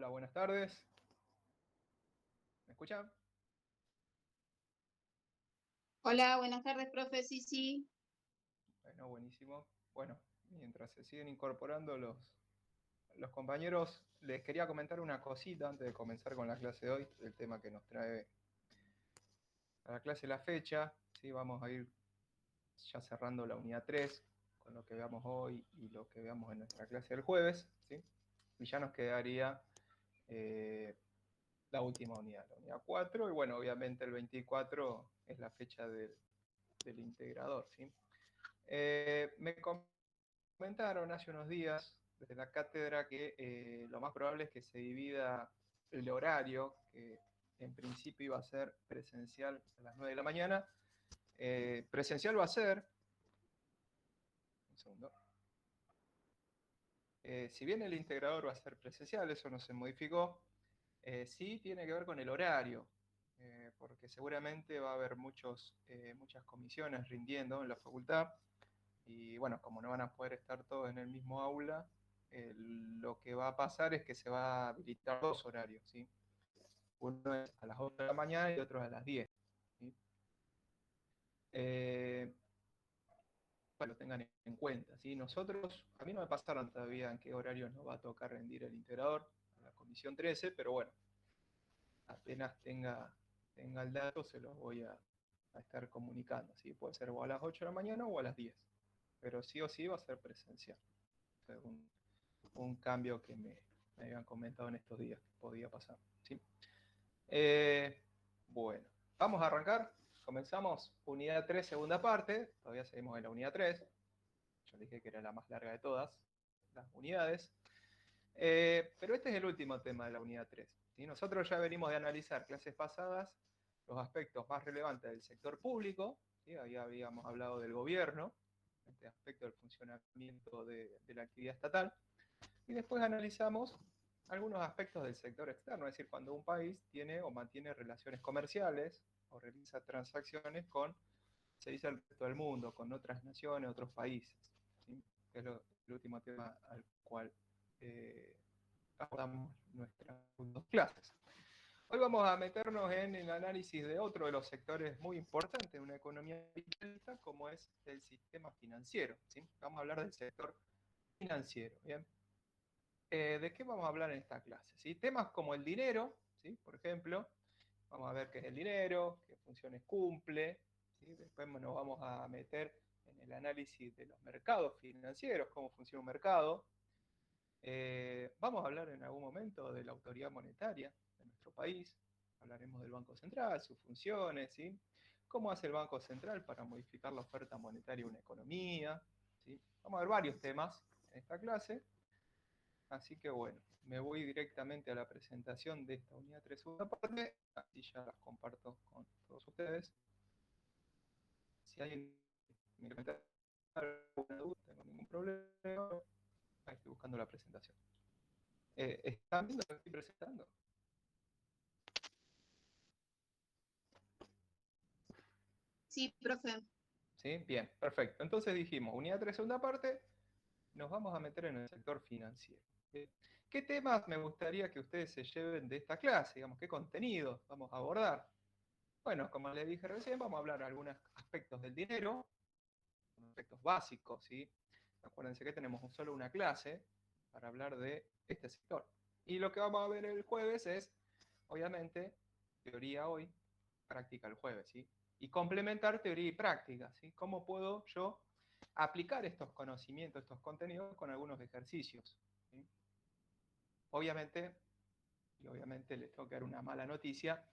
Hola, buenas tardes. ¿Me escuchan? Hola, buenas tardes, profe. Sí, sí. Bueno, buenísimo. Bueno, mientras se siguen incorporando los compañeros, les quería comentar una cosita antes de comenzar con la clase de hoy, el tema que nos trae a la clase la fecha. ¿Sí? Vamos a ir ya cerrando la unidad 3 con lo que veamos hoy y lo que veamos en nuestra clase del jueves. ¿Sí? Y ya nos quedaría la última unidad, la unidad 4. Y bueno, obviamente el 24 es la fecha del integrador. ¿Sí? Me comentaron hace unos días desde la cátedra que lo más probable es que se divida el horario, que en principio iba a ser presencial a las 9 de la mañana. Presencial va a ser, un segundo, si bien el integrador va a ser presencial, eso no se modificó, sí tiene que ver con el horario, porque seguramente va a haber muchas comisiones rindiendo en la facultad. Y bueno, como no van a poder estar todos en el mismo aula, lo que va a pasar es que se va a habilitar dos horarios, ¿sí? Uno es a las 8 de la mañana y otro a las 10. ¿Sí? Eh, Para que lo tengan en cuenta, ¿sí? Nosotros, a mí no me pasaron todavía en qué horario nos va a tocar rendir el integrador, a la comisión 13, pero bueno, apenas tenga el dato se los voy a estar comunicando, ¿sí? Puede ser o a las 8 de la mañana o a las 10, pero sí o sí va a ser presencial. Según un cambio que me habían comentado en estos días que podía pasar. ¿Sí? Eh, bueno, vamos a arrancar. Comenzamos unidad 3, segunda parte. Todavía seguimos en la unidad 3. Yo dije que era la más larga de todas las unidades. Pero este es el último tema de la unidad 3. ¿Sí? Nosotros ya venimos de analizar clases pasadas los aspectos más relevantes del sector público. ¿Sí? Ahí habíamos hablado del gobierno, este aspecto del funcionamiento de la actividad estatal. Y después analizamos algunos aspectos del sector externo, es decir, cuando un país tiene o mantiene relaciones comerciales o realiza transacciones con, se dice, el resto del mundo, con otras naciones, otros países. ¿Sí? Que es el último tema al cual abordamos nuestras dos clases. Hoy vamos a meternos en el análisis de otro de los sectores muy importantes de una economía capitalista, como es el sistema financiero. ¿Sí? Vamos a hablar del sector financiero. ¿Bien? ¿De qué vamos a hablar en esta clase? ¿Sí? Temas como el dinero, ¿sí? Por ejemplo, vamos a ver qué es el dinero, qué funciones cumple, ¿sí? Después nos vamos a meter en el análisis de los mercados financieros, cómo funciona un mercado. Vamos a hablar en algún momento de la autoridad monetaria de nuestro país, hablaremos del Banco Central, sus funciones, ¿sí? Cómo hace el Banco Central para modificar la oferta monetaria de una economía, ¿sí? Vamos a ver varios temas en esta clase. Así que bueno, me voy directamente a la presentación de esta unidad 3 segunda parte, así ya las comparto con todos ustedes. Si alguien me comenta alguna duda, no tengo ningún problema, ahí estoy buscando la presentación. ¿Están viendo lo que estoy presentando? Sí, profe. ¿Sí? Bien, perfecto. Entonces dijimos, unidad 3 segunda parte, nos vamos a meter en el sector financiero. ¿Qué temas me gustaría que ustedes se lleven de esta clase? Digamos, ¿qué contenidos vamos a abordar? Bueno, como les dije recién, vamos a hablar de algunos aspectos del dinero, aspectos básicos, ¿sí? Acuérdense que tenemos solo una clase para hablar de este sector. Y lo que vamos a ver el jueves es, obviamente, teoría hoy, práctica el jueves, ¿sí? Y complementar teoría y práctica, ¿sí? ¿Cómo puedo yo aplicar estos conocimientos, estos contenidos con algunos ejercicios? ¿Sí? Obviamente, y obviamente les tengo que dar una mala noticia,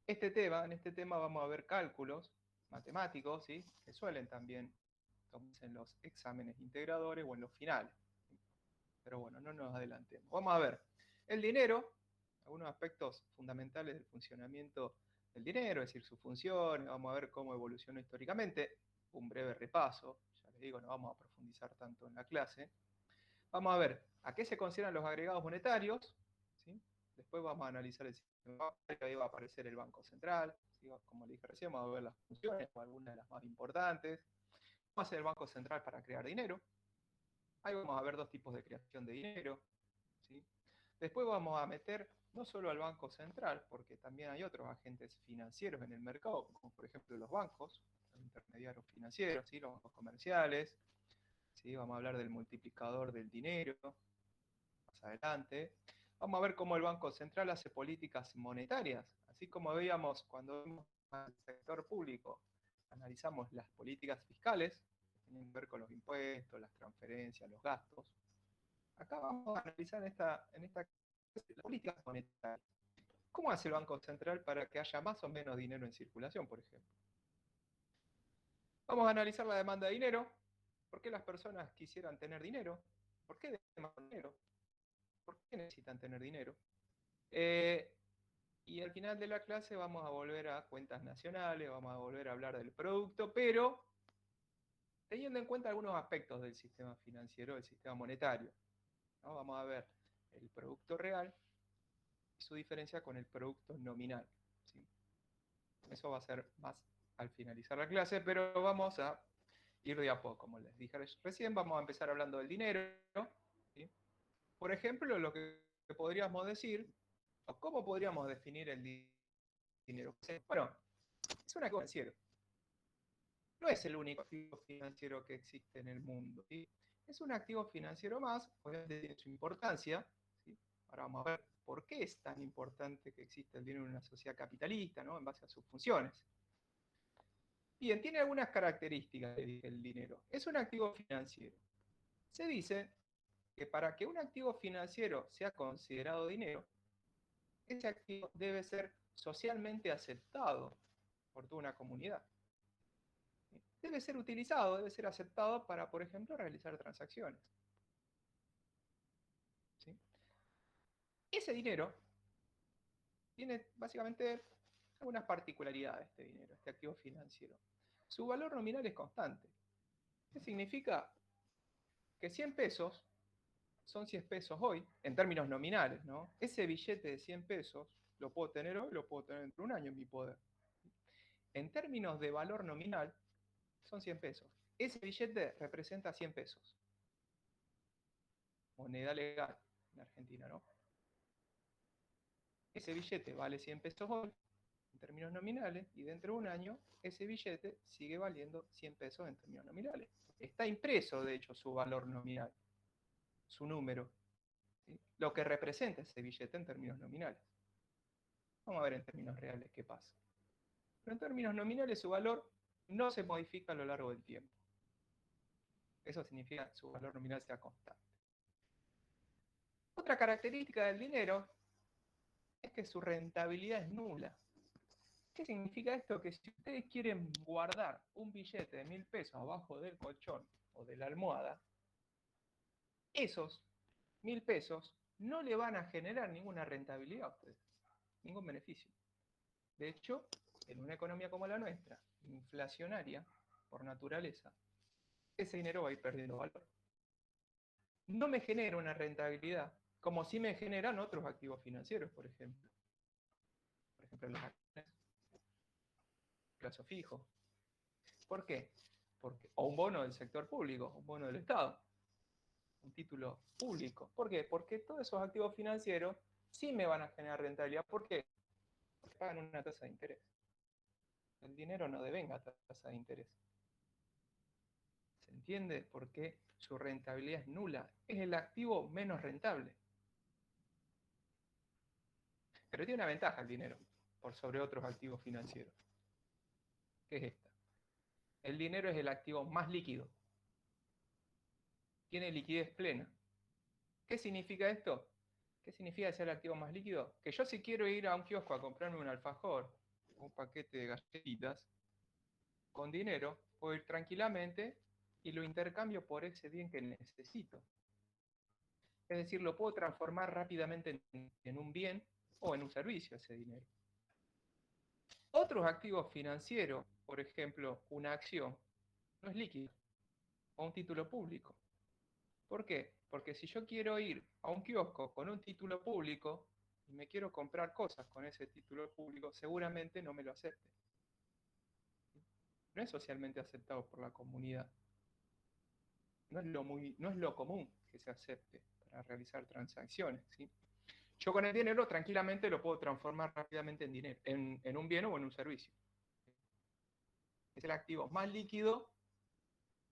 en este tema vamos a ver cálculos matemáticos, ¿sí? Que suelen también tomarse en los exámenes integradores o en los finales. Pero bueno, no nos adelantemos. Vamos a ver el dinero, algunos aspectos fundamentales del funcionamiento del dinero, es decir, sus funciones, vamos a ver cómo evolucionó históricamente, un breve repaso, ya les digo, no vamos a profundizar tanto en la clase. Vamos a ver a qué se consideran los agregados monetarios, ¿sí? Después vamos a analizar el sistema bancario, ahí va a aparecer el Banco Central, ¿sí? Como le dije recién, vamos a ver las funciones o algunas de las más importantes. Vamos a hacer el Banco Central para crear dinero. Ahí vamos a ver dos tipos de creación de dinero, ¿sí? Después vamos a meter no solo al Banco Central, porque también hay otros agentes financieros en el mercado, como por ejemplo los bancos, los intermediarios financieros, ¿sí? Los bancos comerciales, ¿sí? Vamos a hablar del multiplicador del dinero más adelante. Vamos a ver cómo el Banco Central hace políticas monetarias, así como veíamos cuando vimos al sector público, analizamos las políticas fiscales, que tienen que ver con los impuestos, las transferencias, los gastos. Acá vamos a analizar en esta las políticas monetarias. ¿Cómo hace el Banco Central para que haya más o menos dinero en circulación, por ejemplo? Vamos a analizar la demanda de dinero. ¿Por qué las personas quisieran tener dinero? ¿Por qué demandan dinero? ¿Por qué necesitan tener dinero? Eh, y al final de la clase vamos a volver a cuentas nacionales, vamos a volver a hablar del producto, pero teniendo en cuenta algunos aspectos del sistema financiero, del sistema monetario, ¿no? Vamos a ver el producto real y su diferencia con el producto nominal, ¿sí? Eso va a ser más al finalizar la clase, pero vamos a ir de a poco. Como les dije recién, vamos a empezar hablando del dinero, ¿sí? Por ejemplo, lo que podríamos decir, o cómo podríamos definir el dinero. Bueno, es un activo financiero. No es el único activo financiero que existe en el mundo, ¿sí? Es un activo financiero más, obviamente tiene su importancia, ¿sí? Ahora vamos a ver por qué es tan importante que exista el dinero en una sociedad capitalista, ¿no? En base a sus funciones. Bien, tiene algunas características el dinero. Es un activo financiero. Se dice que para que un activo financiero sea considerado dinero, ese activo debe ser socialmente aceptado por toda una comunidad. Debe ser utilizado, debe ser aceptado para, por ejemplo, realizar transacciones. ¿Sí? Ese dinero tiene básicamente algunas particularidades, este dinero, este activo financiero. Su valor nominal es constante. ¿Qué significa? Que 100 pesos son 100 pesos hoy, en términos nominales, ¿no? Ese billete de 100 pesos lo puedo tener hoy, lo puedo tener dentro de un año en mi poder. En términos de valor nominal, son 100 pesos. Ese billete representa 100 pesos. Moneda legal en Argentina, ¿no? Ese billete vale 100 pesos hoy, en términos nominales, y dentro de un año, ese billete sigue valiendo 100 pesos en términos nominales. Está impreso, de hecho, su valor nominal, su número, ¿sí? Lo que representa ese billete en términos nominales. Vamos a ver en términos reales qué pasa. Pero en términos nominales su valor no se modifica a lo largo del tiempo. Eso significa que su valor nominal sea constante. Otra característica del dinero es que su rentabilidad es nula. ¿Qué significa esto? Que si ustedes quieren guardar un billete de 1000 pesos abajo del colchón o de la almohada, esos 1000 pesos no le van a generar ninguna rentabilidad a ustedes, ningún beneficio. De hecho, en una economía como la nuestra, inflacionaria por naturaleza, ese dinero va a ir perdiendo valor. No me genera una rentabilidad, como si me generan otros activos financieros, por ejemplo. Por ejemplo, los acciones, plazo fijo. ¿Por qué? O un bono del sector público, un bono del Estado, un título público. ¿Por qué? Porque todos esos activos financieros sí me van a generar rentabilidad. ¿Por qué? Porque pagan una tasa de interés. El dinero no devenga tasa de interés. ¿Se entiende? Porque su rentabilidad es nula. Es el activo menos rentable. Pero tiene una ventaja el dinero por sobre otros activos financieros. ¿Qué es esta? El dinero es el activo más líquido. Tiene liquidez plena. ¿Qué significa esto? ¿Qué significa ser el activo más líquido? Que yo si quiero ir a un kiosco a comprarme un alfajor, un paquete de galletitas, con dinero, puedo ir tranquilamente y lo intercambio por ese bien que necesito. Es decir, lo puedo transformar rápidamente en un bien o en un servicio ese dinero. Otros activos financieros, por ejemplo, una acción, no es líquido, o un título público. ¿Por qué? Porque si yo quiero ir a un kiosco con un título público y me quiero comprar cosas con ese título público, seguramente no me lo acepte. No es socialmente aceptado por la comunidad. No es lo común que se acepte para realizar transacciones, ¿sí? Yo con el dinero tranquilamente lo puedo transformar rápidamente en dinero, en un bien o en un servicio. Es el activo más líquido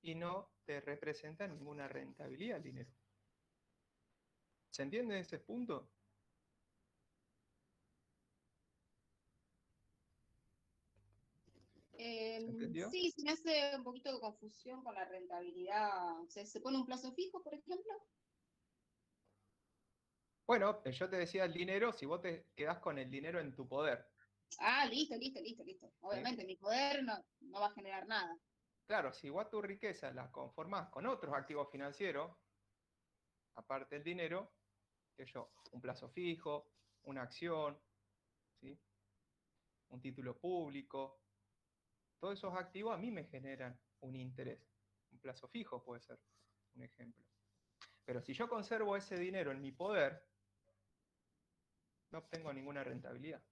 y no te representa ninguna rentabilidad el dinero. ¿Se entiende ese punto? ¿Se entendió? Sí, se me hace un poquito de confusión con la rentabilidad. O sea, ¿se pone un plazo fijo, por ejemplo? Bueno, yo te decía el dinero, si vos te quedás con el dinero en tu poder, Ah, listo. ¿sí? Obviamente, mi poder no va a generar nada. Claro, si vos tu riqueza la conformás con otros activos financieros, aparte del dinero, que yo, un plazo fijo, una acción, ¿sí? Un título público, todos esos activos a mí me generan un interés. Un plazo fijo puede ser un ejemplo. Pero si yo conservo ese dinero en mi poder, no obtengo ninguna rentabilidad.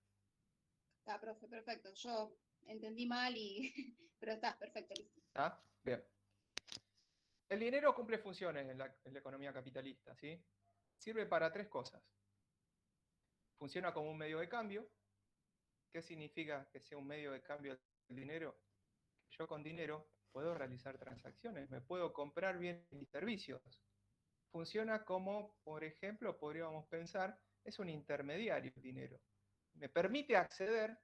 Está, profe, perfecto. Yo entendí mal pero está, perfecto, listo. ¿Está? Bien. El dinero cumple funciones en la economía capitalista, ¿sí? Sirve para tres cosas. Funciona como un medio de cambio. ¿Qué significa que sea un medio de cambio el dinero? Yo con dinero puedo realizar transacciones, me puedo comprar bienes y servicios. Funciona como, por ejemplo, podríamos pensar, es un intermediario el dinero. Me permite acceder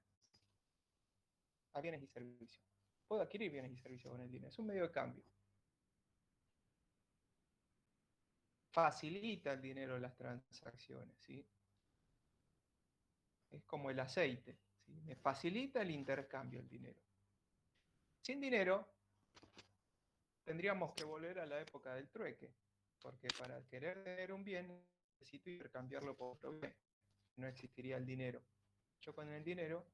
a bienes y servicios. Puedo adquirir bienes y servicios con el dinero. Es un medio de cambio. Facilita el dinero las transacciones, ¿sí? Es como el aceite, ¿sí? Me facilita el intercambio el dinero. Sin dinero, tendríamos que volver a la época del trueque, porque para querer tener un bien necesito intercambiarlo por otro bien. No existiría el dinero. Yo con el dinero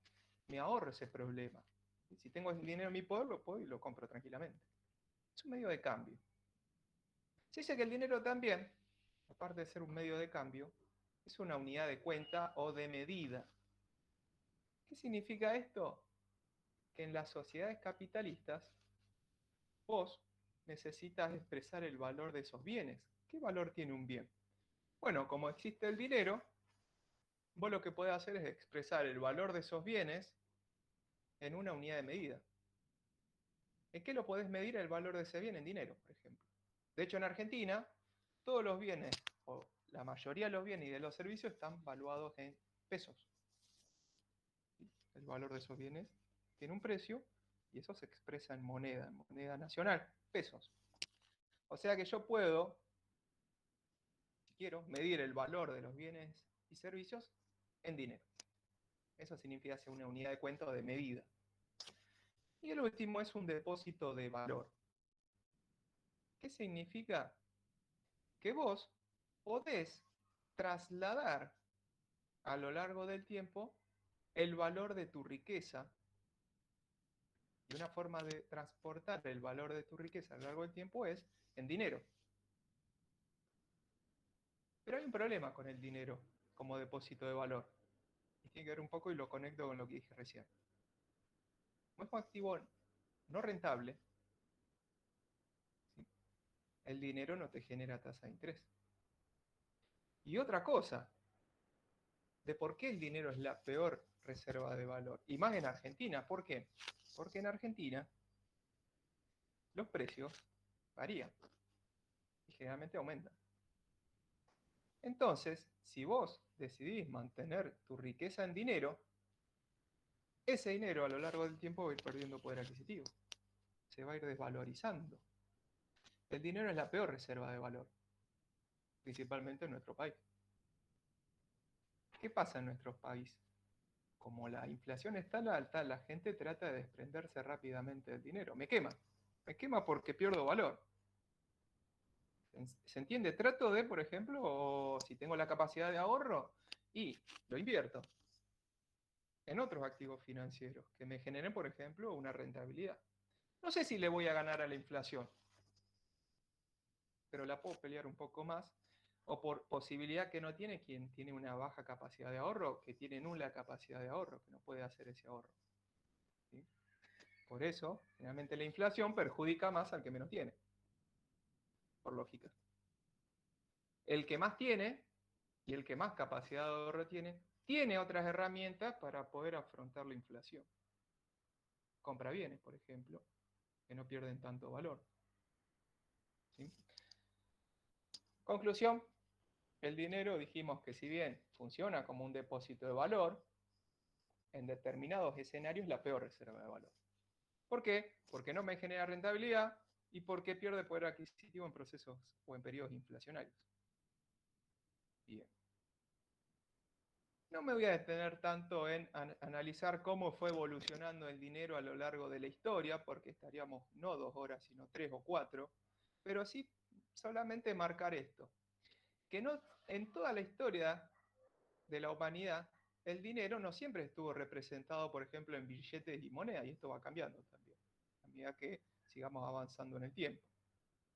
me ahorro ese problema. Y si tengo el dinero en mi poder, lo puedo y lo compro tranquilamente. Es un medio de cambio. Se dice que el dinero también, aparte de ser un medio de cambio, es una unidad de cuenta o de medida. ¿Qué significa esto? Que en las sociedades capitalistas vos necesitas expresar el valor de esos bienes. ¿Qué valor tiene un bien? Bueno, como existe el dinero, vos lo que podés hacer es expresar el valor de esos bienes en una unidad de medida. ¿En qué lo podés medir el valor de ese bien? En dinero, por ejemplo. De hecho, en Argentina, todos los bienes, o la mayoría de los bienes y de los servicios, están valuados en pesos. El valor de esos bienes tiene un precio y eso se expresa en moneda nacional, pesos. O sea que yo puedo, si quiero, medir el valor de los bienes y servicios en dinero. Eso significa ser una unidad de cuenta o de medida. Y el último es un depósito de valor. ¿Qué significa? Que vos podés trasladar a lo largo del tiempo el valor de tu riqueza. Y una forma de transportar el valor de tu riqueza a lo largo del tiempo es en dinero. Pero hay un problema con el dinero como depósito de valor. Y tiene que ver un poco y lo conecto con lo que dije recién. Como es un activo no rentable, ¿sí? El dinero no te genera tasa de interés. Y otra cosa, de por qué el dinero es la peor reserva de valor. Y más en Argentina. ¿Por qué? Porque en Argentina los precios varían y generalmente aumentan. Entonces, si vos decidís mantener tu riqueza en dinero, ese dinero a lo largo del tiempo va a ir perdiendo poder adquisitivo. Se va a ir desvalorizando. El dinero es la peor reserva de valor, principalmente en nuestro país. ¿Qué pasa en nuestro país? Como la inflación es tan alta, la gente trata de desprenderse rápidamente del dinero. Me quema porque pierdo valor. ¿Se entiende? Trato de, por ejemplo, si tengo la capacidad de ahorro, y lo invierto en otros activos financieros que me generen, por ejemplo, una rentabilidad. No sé si le voy a ganar a la inflación, pero la puedo pelear un poco más, o por posibilidad que no tiene quien tiene una baja capacidad de ahorro, que tiene nula capacidad de ahorro, que no puede hacer ese ahorro. ¿Sí? Por eso, generalmente la inflación perjudica más al que menos tiene, por lógica. El que más tiene y el que más capacidad de ahorro tiene otras herramientas para poder afrontar la inflación. Compra bienes, por ejemplo, que no pierden tanto valor. ¿Sí? Conclusión, el dinero dijimos que si bien funciona como un depósito de valor, en determinados escenarios es la peor reserva de valor. ¿Por qué? Porque no me genera rentabilidad y porque pierde poder adquisitivo en procesos o en periodos inflacionarios. Bien. No me voy a detener tanto en analizar cómo fue evolucionando el dinero a lo largo de la historia, porque estaríamos no 2 horas, sino 3 o 4, pero sí solamente marcar esto, que no en toda la historia de la humanidad el dinero no siempre estuvo representado, por ejemplo, en billetes y monedas, y esto va cambiando también, a medida que sigamos avanzando en el tiempo.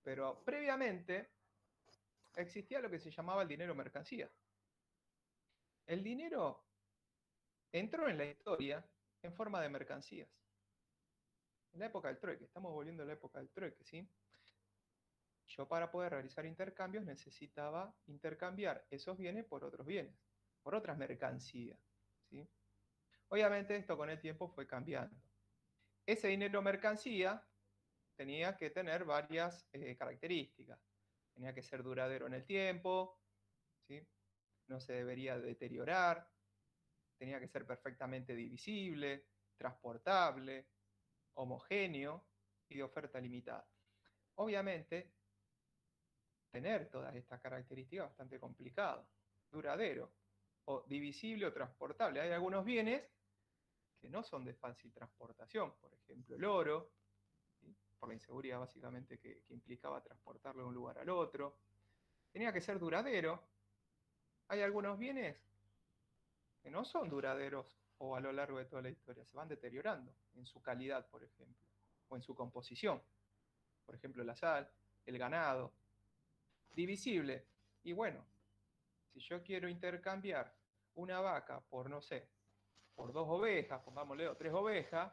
Pero previamente existía lo que se llamaba el dinero mercancía. El dinero entró en la historia en forma de mercancías. En la época del trueque, estamos volviendo a la época del trueque, ¿sí? Yo para poder realizar intercambios necesitaba intercambiar esos bienes por otros bienes, por otras mercancías, ¿sí? Obviamente esto con el tiempo fue cambiando. Ese dinero mercancía tenía que tener varias características. Tenía que ser duradero en el tiempo, ¿sí? No se debería deteriorar, tenía que ser perfectamente divisible, transportable, homogéneo y de oferta limitada. Obviamente, tener todas estas características es bastante complicado, duradero, o divisible o transportable. Hay algunos bienes que no son de fácil transportación, por ejemplo el oro, ¿sí? Por la inseguridad básicamente que implicaba transportarlo de un lugar al otro. Tenía que ser duradero. Hay algunos bienes que no son duraderos o a lo largo de toda la historia, se van deteriorando en su calidad, por ejemplo, o en su composición. Por ejemplo, la sal, el ganado. Divisible. Y bueno, si yo quiero intercambiar una vaca por, no sé, por 2 ovejas, pongámosle, o 3 ovejas,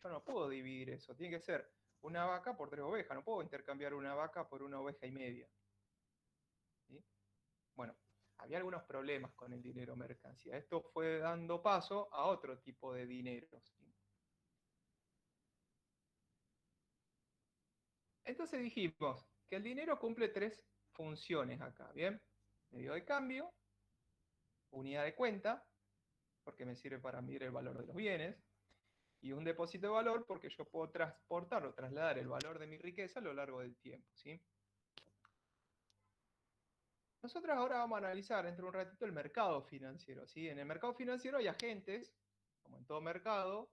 yo no puedo dividir eso. Tiene que ser una vaca por 3 ovejas. No puedo intercambiar una vaca por 1 oveja y media. ¿Sí? Bueno, había algunos problemas con el dinero mercancía. Esto fue dando paso a otro tipo de dinero. ¿Sí? Entonces dijimos que el dinero cumple 3 funciones acá, ¿bien? Medio de cambio, unidad de cuenta, porque me sirve para medir el valor de los bienes, y un depósito de valor porque yo puedo transportar o trasladar el valor de mi riqueza a lo largo del tiempo, ¿sí? Nosotros ahora vamos a analizar dentro de un ratito el mercado financiero, ¿sí? En el mercado financiero hay agentes, como en todo mercado,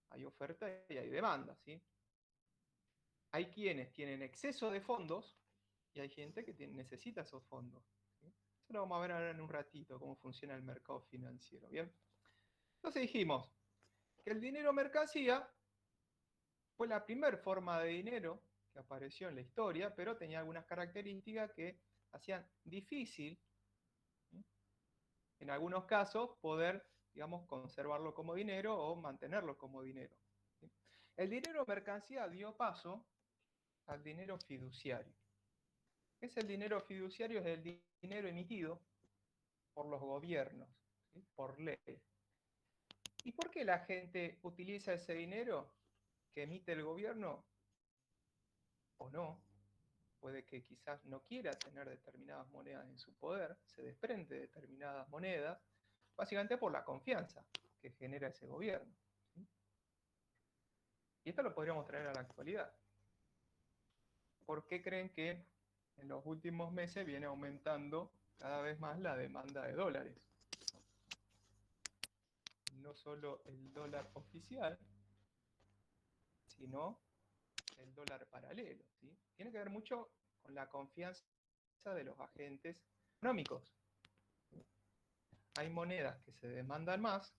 hay oferta y hay demanda, ¿sí? Hay quienes tienen exceso de fondos y hay gente que necesita esos fondos, ¿sí? Eso lo vamos a ver ahora en un ratito, cómo funciona el mercado financiero, ¿bien? Entonces dijimos que el dinero mercancía fue la primera forma de dinero que apareció en la historia, pero tenía algunas características que hacían difícil, ¿sí? En algunos casos, poder, digamos, conservarlo como dinero o mantenerlo como dinero, ¿sí? El dinero mercancía dio paso al dinero fiduciario. ¿Qué es el dinero fiduciario? Es el dinero emitido por los gobiernos, ¿sí? Por ley. ¿Y por qué la gente utiliza ese dinero que emite el gobierno o no? Puede que quizás no quiera tener determinadas monedas en su poder, se desprende de determinadas monedas, básicamente por la confianza que genera ese gobierno, ¿sí? Y esto lo podríamos traer a la actualidad. ¿Por qué creen que en los últimos meses viene aumentando cada vez más la demanda de dólares? No solo el dólar oficial, sino el dólar paralelo, ¿sí? Tiene que ver mucho con la confianza de los agentes económicos. Hay monedas que se demandan más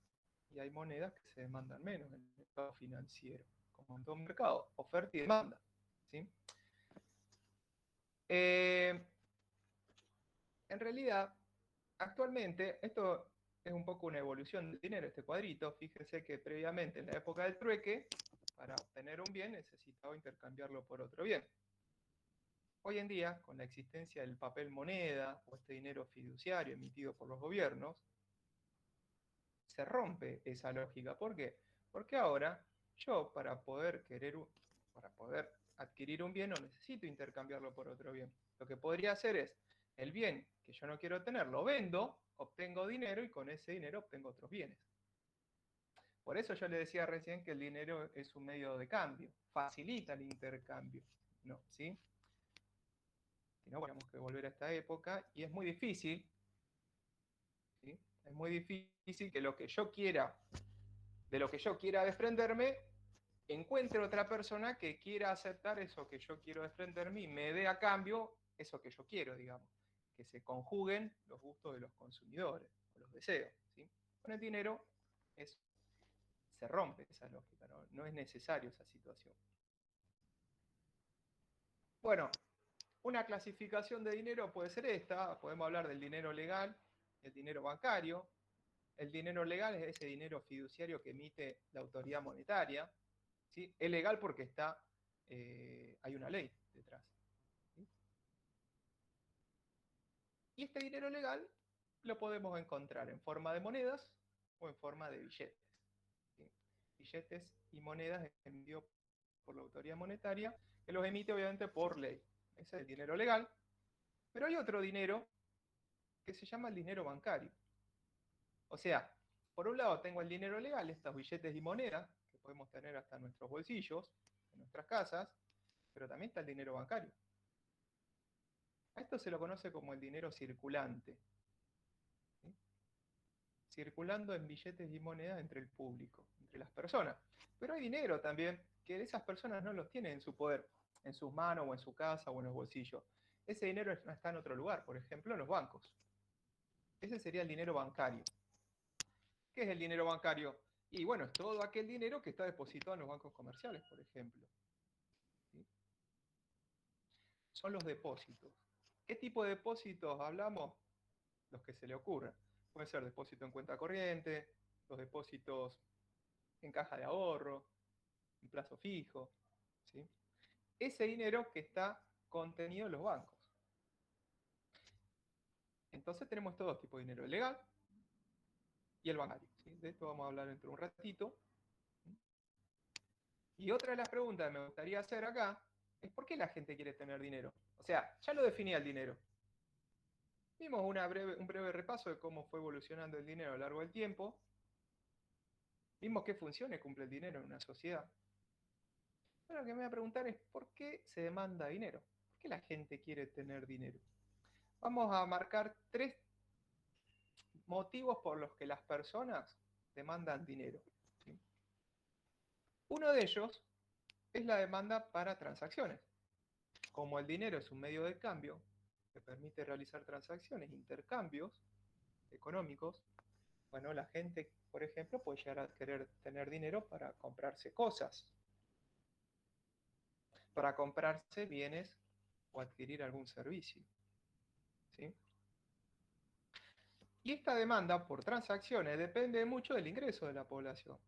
y hay monedas que se demandan menos en el mercado financiero, como en todo mercado, oferta y demanda, ¿sí? En realidad, actualmente, esto es un poco una evolución del dinero, este cuadrito. Fíjense que previamente, en la época del trueque, para obtener un bien necesitaba intercambiarlo por otro bien. hoy en día, con la existencia del papel moneda o este dinero fiduciario emitido por los gobiernos, se rompe esa lógica. ¿Por qué? Porque ahora yo para poder adquirir un bien no necesito intercambiarlo por otro bien. Lo que podría hacer es el bien que yo no quiero tener, lo vendo, obtengo dinero y con ese dinero obtengo otros bienes. Por eso yo le decía recién que el dinero es un medio de cambio, facilita el intercambio, ¿no? ¿Sí? Si no, tenemos que volver a esta época y es muy difícil, ¿sí? Es muy difícil que lo que yo quiera, de lo que yo quiera desprenderme, encuentre otra persona que quiera aceptar eso que yo quiero desprenderme y me dé a cambio eso que yo quiero, digamos. Que se conjuguen los gustos de los consumidores, o los deseos, ¿sí? Con el dinero se rompe esa lógica, ¿no? No es necesario esa situación. Bueno, una clasificación de dinero puede ser esta, podemos hablar del dinero legal, el dinero bancario. El dinero legal es ese dinero fiduciario que emite la autoridad monetaria, ¿sí? Es legal porque hay una ley detrás, ¿sí? Y este dinero legal lo podemos encontrar en forma de monedas o en forma de billetes, ¿sí? Billetes y monedas emitidos por la autoridad monetaria, que los emite obviamente por ley. Ese es el dinero legal. Pero hay otro dinero que se llama el dinero bancario. O sea, por un lado tengo el dinero legal, estos billetes y monedas, que podemos tener hasta en nuestros bolsillos, en nuestras casas, pero también está el dinero bancario. A esto se lo conoce como el dinero circulante, ¿sí? Circulando en billetes y monedas entre el público, entre las personas. Pero hay dinero también que esas personas no los tienen en su poder, en sus manos o en su casa o en los bolsillos. Ese dinero no está en otro lugar, por ejemplo, en los bancos. Ese sería el dinero bancario. ¿Qué es el dinero bancario? Y bueno, es todo aquel dinero que está depositado en los bancos comerciales, por ejemplo, ¿sí? Son los depósitos. ¿Qué tipo de depósitos hablamos? Los que se le ocurran. Puede ser depósito en cuenta corriente, los depósitos en caja de ahorro, en plazo fijo, ¿sí? Ese dinero que está contenido en los bancos. Entonces tenemos todos dos tipos de dinero, el legal y el bancario, ¿sí? De esto vamos a hablar dentro de un ratito. Y otra de las preguntas que me gustaría hacer acá es ¿por qué la gente quiere tener dinero? O sea, ya lo definía el dinero. Vimos un breve repaso de cómo fue evolucionando el dinero a lo largo del tiempo. Vimos qué funciones cumple el dinero en una sociedad. Ahora lo que me voy a preguntar es ¿por qué se demanda dinero? ¿Por qué la gente quiere tener dinero? Vamos a marcar tres motivos por los que las personas demandan dinero, ¿sí? Uno de ellos es la demanda para transacciones. Como el dinero es un medio de cambio que permite realizar transacciones, intercambios económicos, bueno, la gente, por ejemplo, puede llegar a querer tener dinero para comprarse cosas, para comprarse bienes o adquirir algún servicio, ¿sí? Y esta demanda por transacciones depende mucho del ingreso de la población,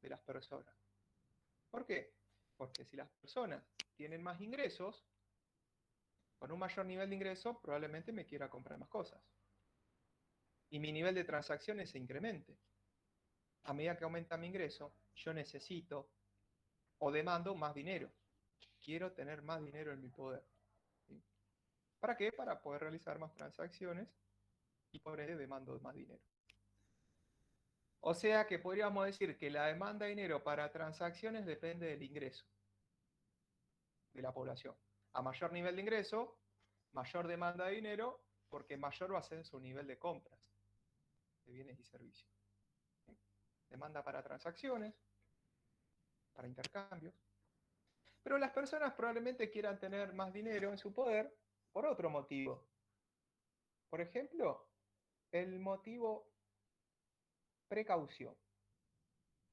de las personas. ¿Por qué? Porque si las personas tienen más ingresos, con un mayor nivel de ingreso, probablemente me quiera comprar más cosas. Y mi nivel de transacciones se incremente. A medida que aumenta mi ingreso, yo necesito o demando más dinero. Quiero tener más dinero en mi poder, ¿sí? ¿Para qué? Para poder realizar más transacciones y por ende demando más dinero. O sea que podríamos decir que la demanda de dinero para transacciones depende del ingreso de la población. A mayor nivel de ingreso, mayor demanda de dinero, porque mayor va a ser su nivel de compras de bienes y servicios. ¿Sí? Demanda para transacciones, para intercambios. Pero las personas probablemente quieran tener más dinero en su poder por otro motivo. Por ejemplo, el motivo precaución.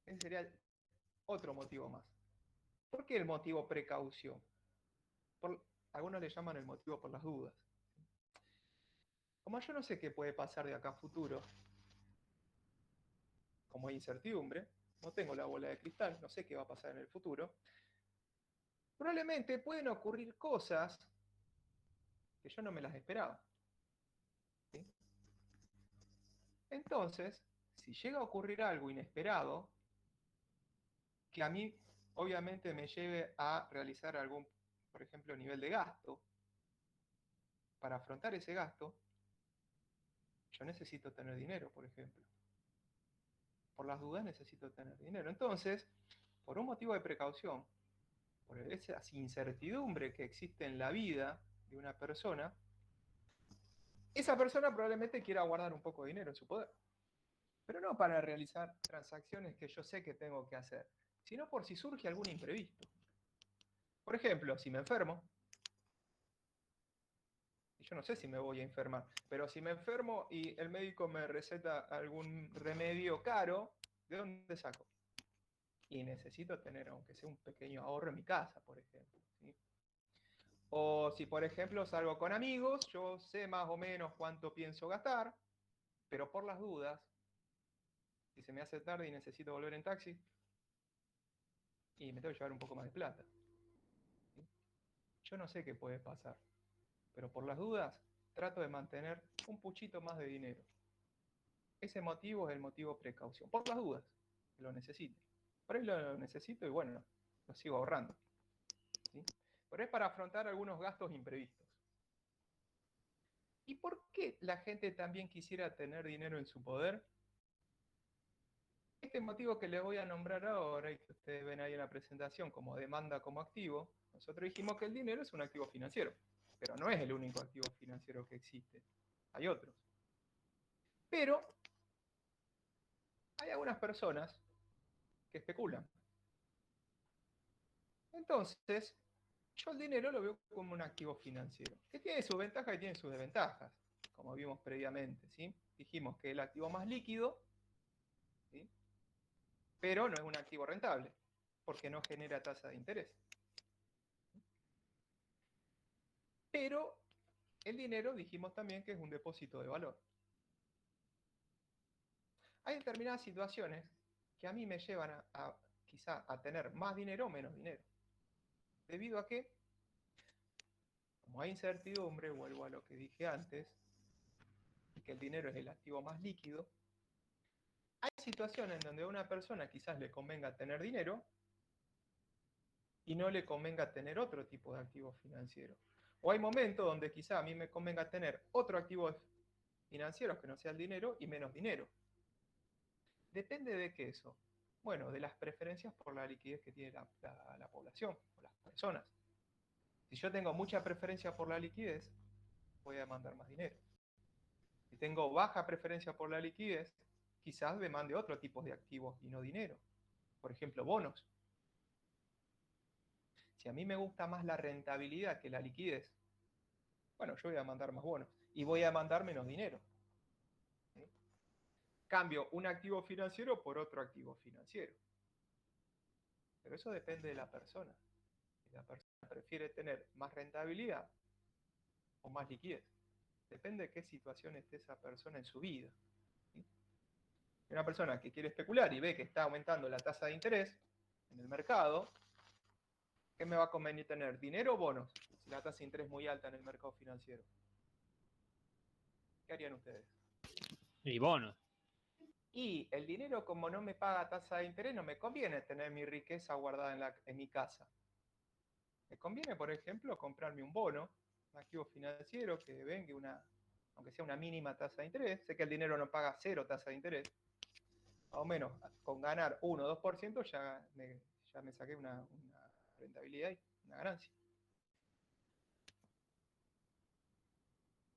Ese sería otro motivo más. ¿Por qué el motivo precaución? Algunos le llaman el motivo por las dudas. Como yo no sé qué puede pasar de acá a futuro, como hay incertidumbre, no tengo la bola de cristal, no sé qué va a pasar en el futuro, probablemente pueden ocurrir cosas que yo no me las esperaba. ¿Sí? Entonces, si llega a ocurrir algo inesperado, que a mí obviamente me lleve a realizar algún, por ejemplo, nivel de gasto, para afrontar ese gasto, yo necesito tener dinero, por ejemplo. Por las dudas necesito tener dinero. Entonces, por un motivo de precaución, por esa incertidumbre que existe en la vida de una persona, esa persona probablemente quiera guardar un poco de dinero en su poder. Pero no para realizar transacciones que yo sé que tengo que hacer, sino por si surge algún imprevisto. Por ejemplo, si me enfermo, y yo no sé si me voy a enfermar, pero si me enfermo y el médico me receta algún remedio caro, ¿de dónde saco? Y necesito tener, aunque sea un pequeño ahorro en mi casa, por ejemplo. ¿Sí? O si, por ejemplo, salgo con amigos, yo sé más o menos cuánto pienso gastar, pero por las dudas, si se me hace tarde y necesito volver en taxi, y me tengo que llevar un poco más de plata. ¿Sí? Yo no sé qué puede pasar, pero por las dudas trato de mantener un puchito más de dinero. Ese motivo es el motivo precaución. Por las dudas, que lo necesite. Por ahí lo necesito y bueno, lo sigo ahorrando. ¿Sí? Pero es para afrontar algunos gastos imprevistos. ¿Y por qué la gente también quisiera tener dinero en su poder? Este motivo que les voy a nombrar ahora y que ustedes ven ahí en la presentación como demanda como activo, nosotros dijimos que el dinero es un activo financiero, pero no es el único activo financiero que existe. Hay otros. Pero hay algunas personas que especulan. Entonces, yo el dinero lo veo como un activo financiero, que tiene sus ventajas y tiene sus desventajas, como vimos previamente. ¿Sí? Dijimos que es el activo más líquido, ¿sí? Pero no es un activo rentable, porque no genera tasa de interés. Pero el dinero dijimos también que es un depósito de valor. Hay determinadas situaciones que a mí me llevan quizá a tener más dinero o menos dinero. Debido a que, como hay incertidumbre, vuelvo a lo que dije antes, y que el dinero es el activo más líquido, hay situaciones en donde a una persona quizás le convenga tener dinero y no le convenga tener otro tipo de activo financiero. O hay momentos donde quizá a mí me convenga tener otro activo financiero que no sea el dinero y menos dinero. ¿Depende de qué eso? Bueno, de las preferencias por la liquidez que tiene la población o las personas. Si yo tengo mucha preferencia por la liquidez, voy a demandar más dinero. Si tengo baja preferencia por la liquidez, quizás demande otro tipo de activos y no dinero. Por ejemplo, bonos. Si a mí me gusta más la rentabilidad que la liquidez, bueno, yo voy a demandar más bonos y voy a demandar menos dinero. ¿Sí? Cambio un activo financiero por otro activo financiero. Pero eso depende de la persona. Si la persona prefiere tener más rentabilidad o más liquidez. Depende de qué situación esté esa persona en su vida. ¿Sí? Una persona que quiere especular y ve que está aumentando la tasa de interés en el mercado, ¿qué me va a convenir tener? ¿Dinero o bonos? Si la tasa de interés es muy alta en el mercado financiero. ¿Qué harían ustedes? Y bonos. Y el dinero, como no me paga tasa de interés, no me conviene tener mi riqueza guardada en mi casa. Me conviene, por ejemplo, comprarme un bono, un activo financiero que venga aunque sea una mínima tasa de interés. Sé que el dinero no paga cero tasa de interés. Más o menos, con ganar 1 o 2% ya me saqué una rentabilidad y una ganancia.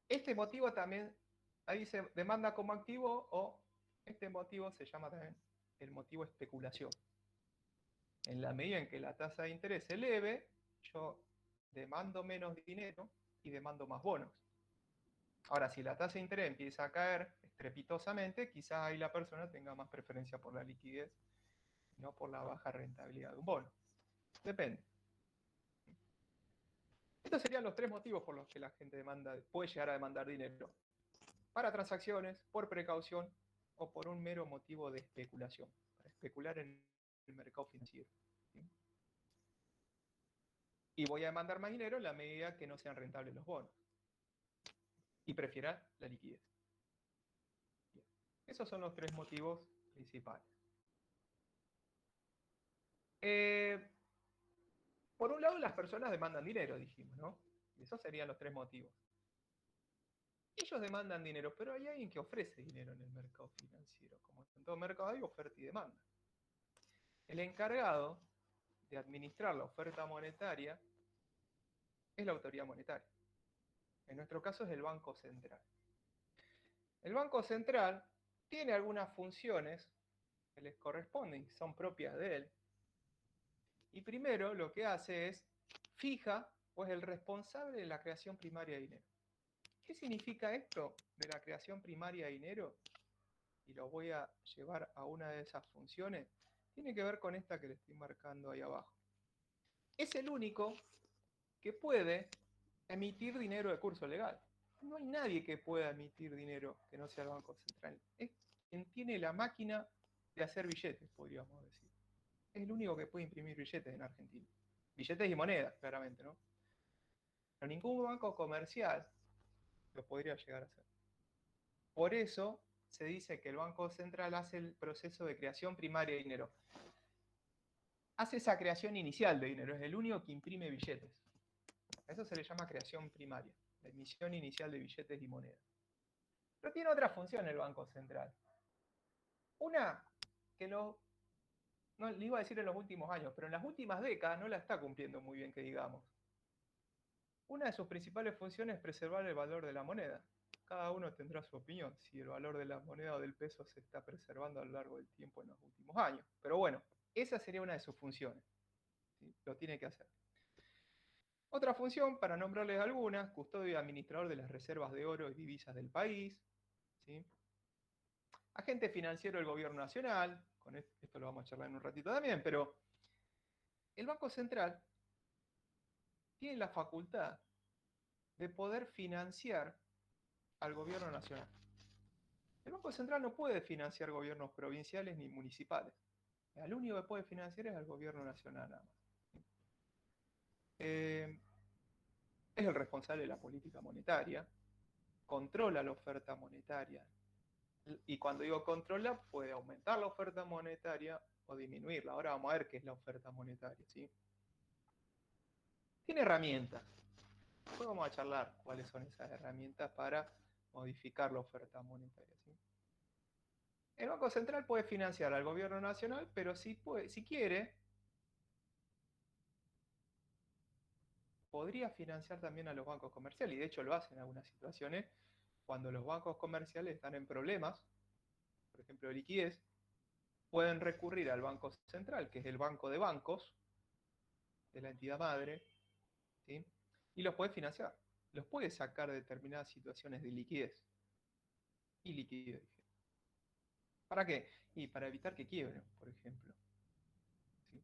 Este motivo también, ahí se demanda como activo, o este motivo se llama también el motivo especulación. En la medida en que la tasa de interés se eleve, yo demando menos dinero y demando más bonos. Ahora, si la tasa de interés empieza a caer estrepitosamente, quizás ahí la persona tenga más preferencia por la liquidez, no por la baja rentabilidad de un bono. Depende. Estos serían los 3 motivos por los que la gente puede llegar a demandar dinero. Para transacciones, por precaución o por un mero motivo de especulación, para especular en el mercado financiero. ¿Sí? Y voy a demandar más dinero en la medida que no sean rentables los bonos. y prefiera la liquidez. Bien. Esos son los tres motivos principales. Por un lado, las personas demandan dinero, dijimos, ¿no? Y esos serían los tres motivos. Ellos demandan dinero, pero hay alguien que ofrece dinero en el mercado financiero. Como en todo mercado hay oferta y demanda. El encargado de administrar la oferta monetaria es la autoridad monetaria. En nuestro caso es el Banco Central. El Banco Central tiene algunas funciones que les corresponden, que son propias de él. Y primero lo que hace es fija o es el responsable de la creación primaria de dinero. ¿Qué significa esto de la creación primaria de dinero? Y lo voy a llevar a una de esas funciones. Tiene que ver con esta que le estoy marcando ahí abajo. Es el único que puede emitir dinero de curso legal. No hay nadie que pueda emitir dinero que no sea el Banco Central. Es quien tiene la máquina de hacer billetes, podríamos decir. Es el único que puede imprimir billetes en Argentina. Billetes y monedas, claramente, ¿no? Pero ningún banco comercial lo podría llegar a hacer. Por eso se dice que el Banco Central hace el proceso de creación primaria de dinero. Hace esa creación inicial de dinero, es el único que imprime billetes. A eso se le llama creación primaria, la emisión inicial de billetes y monedas. Pero tiene otra función el Banco Central. Una que no le iba a decir en los últimos años, pero en las últimas décadas no la está cumpliendo muy bien, que digamos. Una de sus principales funciones es preservar el valor de la moneda. Cada uno tendrá su opinión si el valor de la moneda o del peso se está preservando a lo largo del tiempo en los últimos años. Pero bueno, esa sería una de sus funciones. ¿Sí? Lo tiene que hacer. Otra función, para nombrarles algunas, custodio y administrador de las reservas de oro y divisas del país. ¿Sí? Agente financiero del gobierno nacional. Con esto lo vamos a charlar en un ratito también, pero el Banco Central tiene la facultad de poder financiar al gobierno nacional. El Banco Central no puede financiar gobiernos provinciales ni municipales. El único que puede financiar es al gobierno nacional nada más. Es el responsable de la política monetaria, controla la oferta monetaria. Y cuando digo controla, puede aumentar la oferta monetaria o disminuirla. Ahora vamos a ver qué es la oferta monetaria, ¿sí? Tiene herramientas. Después vamos a charlar cuáles son esas herramientas para modificar la oferta monetaria, ¿sí? El Banco Central puede financiar al gobierno nacional, pero si quiere, podría financiar también a los bancos comerciales, y de hecho lo hacen en algunas situaciones, cuando los bancos comerciales están en problemas, por ejemplo de liquidez, pueden recurrir al Banco Central, que es el banco de bancos, de la entidad madre, ¿sí? Y los puede financiar, los puede sacar de determinadas situaciones de liquidez. Y liquidez. ¿Para qué? Y para evitar que quiebren, por ejemplo. ¿Sí?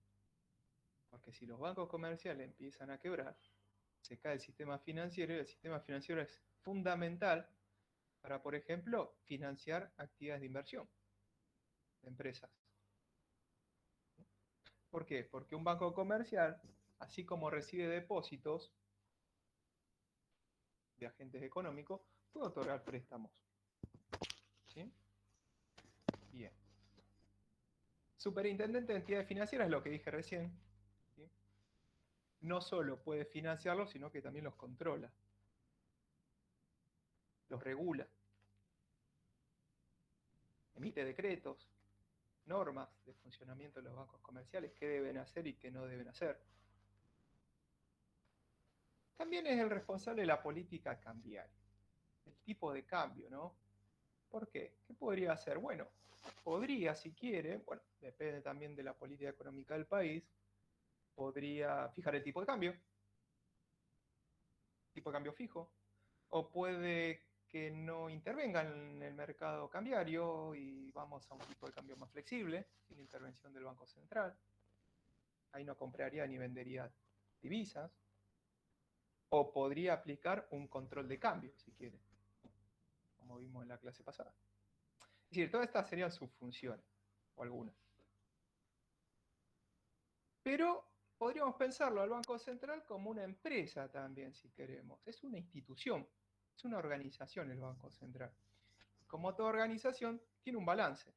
Porque si los bancos comerciales empiezan a quebrar, se cae el sistema financiero, y el sistema financiero es fundamental para, por ejemplo, financiar actividades de inversión de empresas. ¿Por qué? Porque un banco comercial, así como recibe depósitos de agentes económicos, puede otorgar préstamos. ¿Sí? Bien. Superintendente de entidades financieras es lo que dije recién. ¿Sí? No solo puede financiarlos, sino que también los controla, los regula, emite decretos, normas de funcionamiento de los bancos comerciales, qué deben hacer y qué no deben hacer. También es el responsable de la política cambiaria, el tipo de cambio, ¿no? ¿Por qué? ¿Qué podría hacer? Bueno, podría, si quiere, bueno, depende también de la política económica del país, podría fijar el tipo de cambio fijo, o puede que no intervenga en el mercado cambiario y vamos a un tipo de cambio más flexible, sin intervención del Banco Central. Ahí no compraría ni vendería divisas. O podría aplicar un control de cambio, si quiere, como vimos en la clase pasada. Es decir, todas estas serían sus funciones, o algunas. Pero podríamos pensarlo al Banco Central como una empresa también, si queremos. Es una institución. Es una organización el Banco Central. Como toda organización, tiene un balance.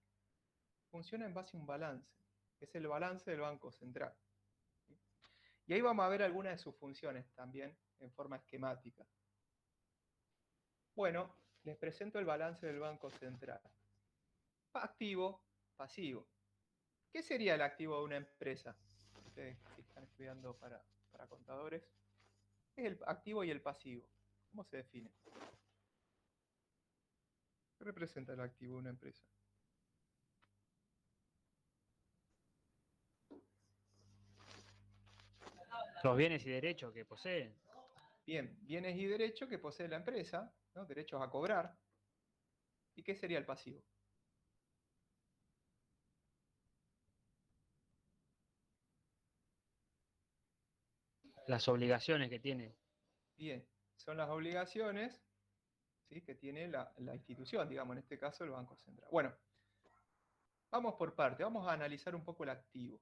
Funciona en base a un balance. Es el balance del Banco Central. Y ahí vamos a ver algunas de sus funciones también en forma esquemática. Bueno, les presento el balance del Banco Central. Activo, pasivo. ¿Qué sería el activo de una empresa? Ustedes que están estudiando para contadores. ¿Qué es el activo y el pasivo? ¿Cómo se define? ¿Qué representa el activo de una empresa? Los bienes y derechos que poseen. Bien, bienes y derechos que posee la empresa, ¿no? Derechos a cobrar. ¿Y qué sería el pasivo? Las obligaciones que tiene. Bien, son las obligaciones, ¿sí?, que tiene la institución, digamos, en este caso el Banco Central. Bueno, vamos por parte, vamos a analizar un poco el activo.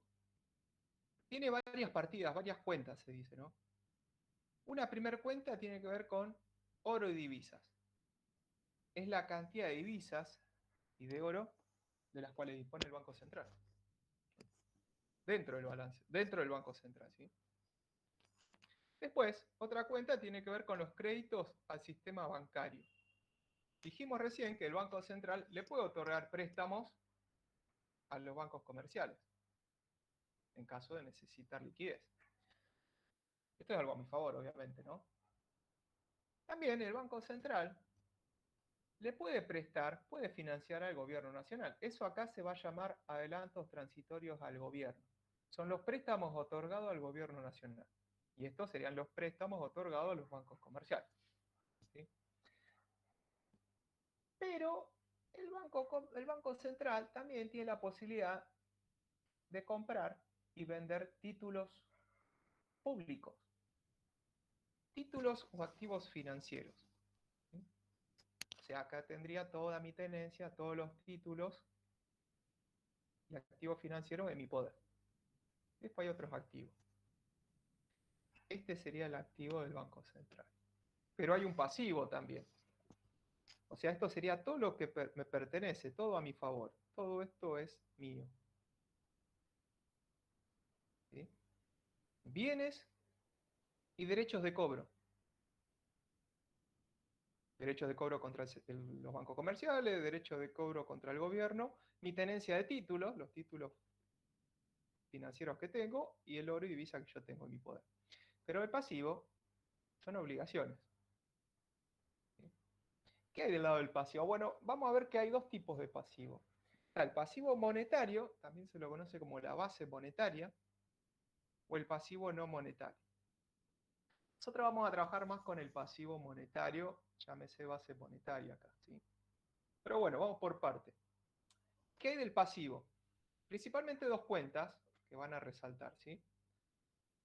Tiene varias partidas, varias cuentas, se dice, ¿no? Una primera cuenta tiene que ver con oro y divisas. Es la cantidad de divisas y de oro de las cuales dispone el Banco Central. Dentro del balance, dentro del Banco Central, ¿sí? Después, otra cuenta tiene que ver con los créditos al sistema bancario. Dijimos recién que el Banco Central le puede otorgar préstamos a los bancos comerciales en caso de necesitar liquidez. Esto es algo a mi favor, obviamente, ¿no? También el Banco Central le puede prestar, puede financiar al gobierno nacional. Eso acá se va a llamar adelantos transitorios al gobierno. Son los préstamos otorgados al gobierno nacional. Y estos serían los préstamos otorgados a los bancos comerciales, ¿sí? Pero el Banco Central también tiene la posibilidad de comprar y vender títulos públicos, títulos o activos financieros, ¿sí? O sea, acá tendría toda mi tenencia, todos los títulos y activos financieros en mi poder. Después hay otros activos. Este sería el activo del Banco Central. Pero hay un pasivo también. O sea, esto sería todo lo que me pertenece, todo a mi favor. Todo esto es mío, ¿sí? Bienes y derechos de cobro. Derechos de cobro contra los bancos comerciales, derechos de cobro contra el gobierno, mi tenencia de títulos, los títulos financieros que tengo, y el oro y divisa que yo tengo en mi poder. Pero el pasivo son obligaciones, ¿sí? ¿Qué hay del lado del pasivo? Bueno, vamos a ver que hay dos tipos de pasivo. El pasivo monetario, también se lo conoce como la base monetaria, o el pasivo no monetario. Nosotros vamos a trabajar más con el pasivo monetario, llámese base monetaria acá, ¿sí? Pero bueno, vamos por parte. ¿Qué hay del pasivo? Principalmente dos cuentas que van a resaltar, ¿sí?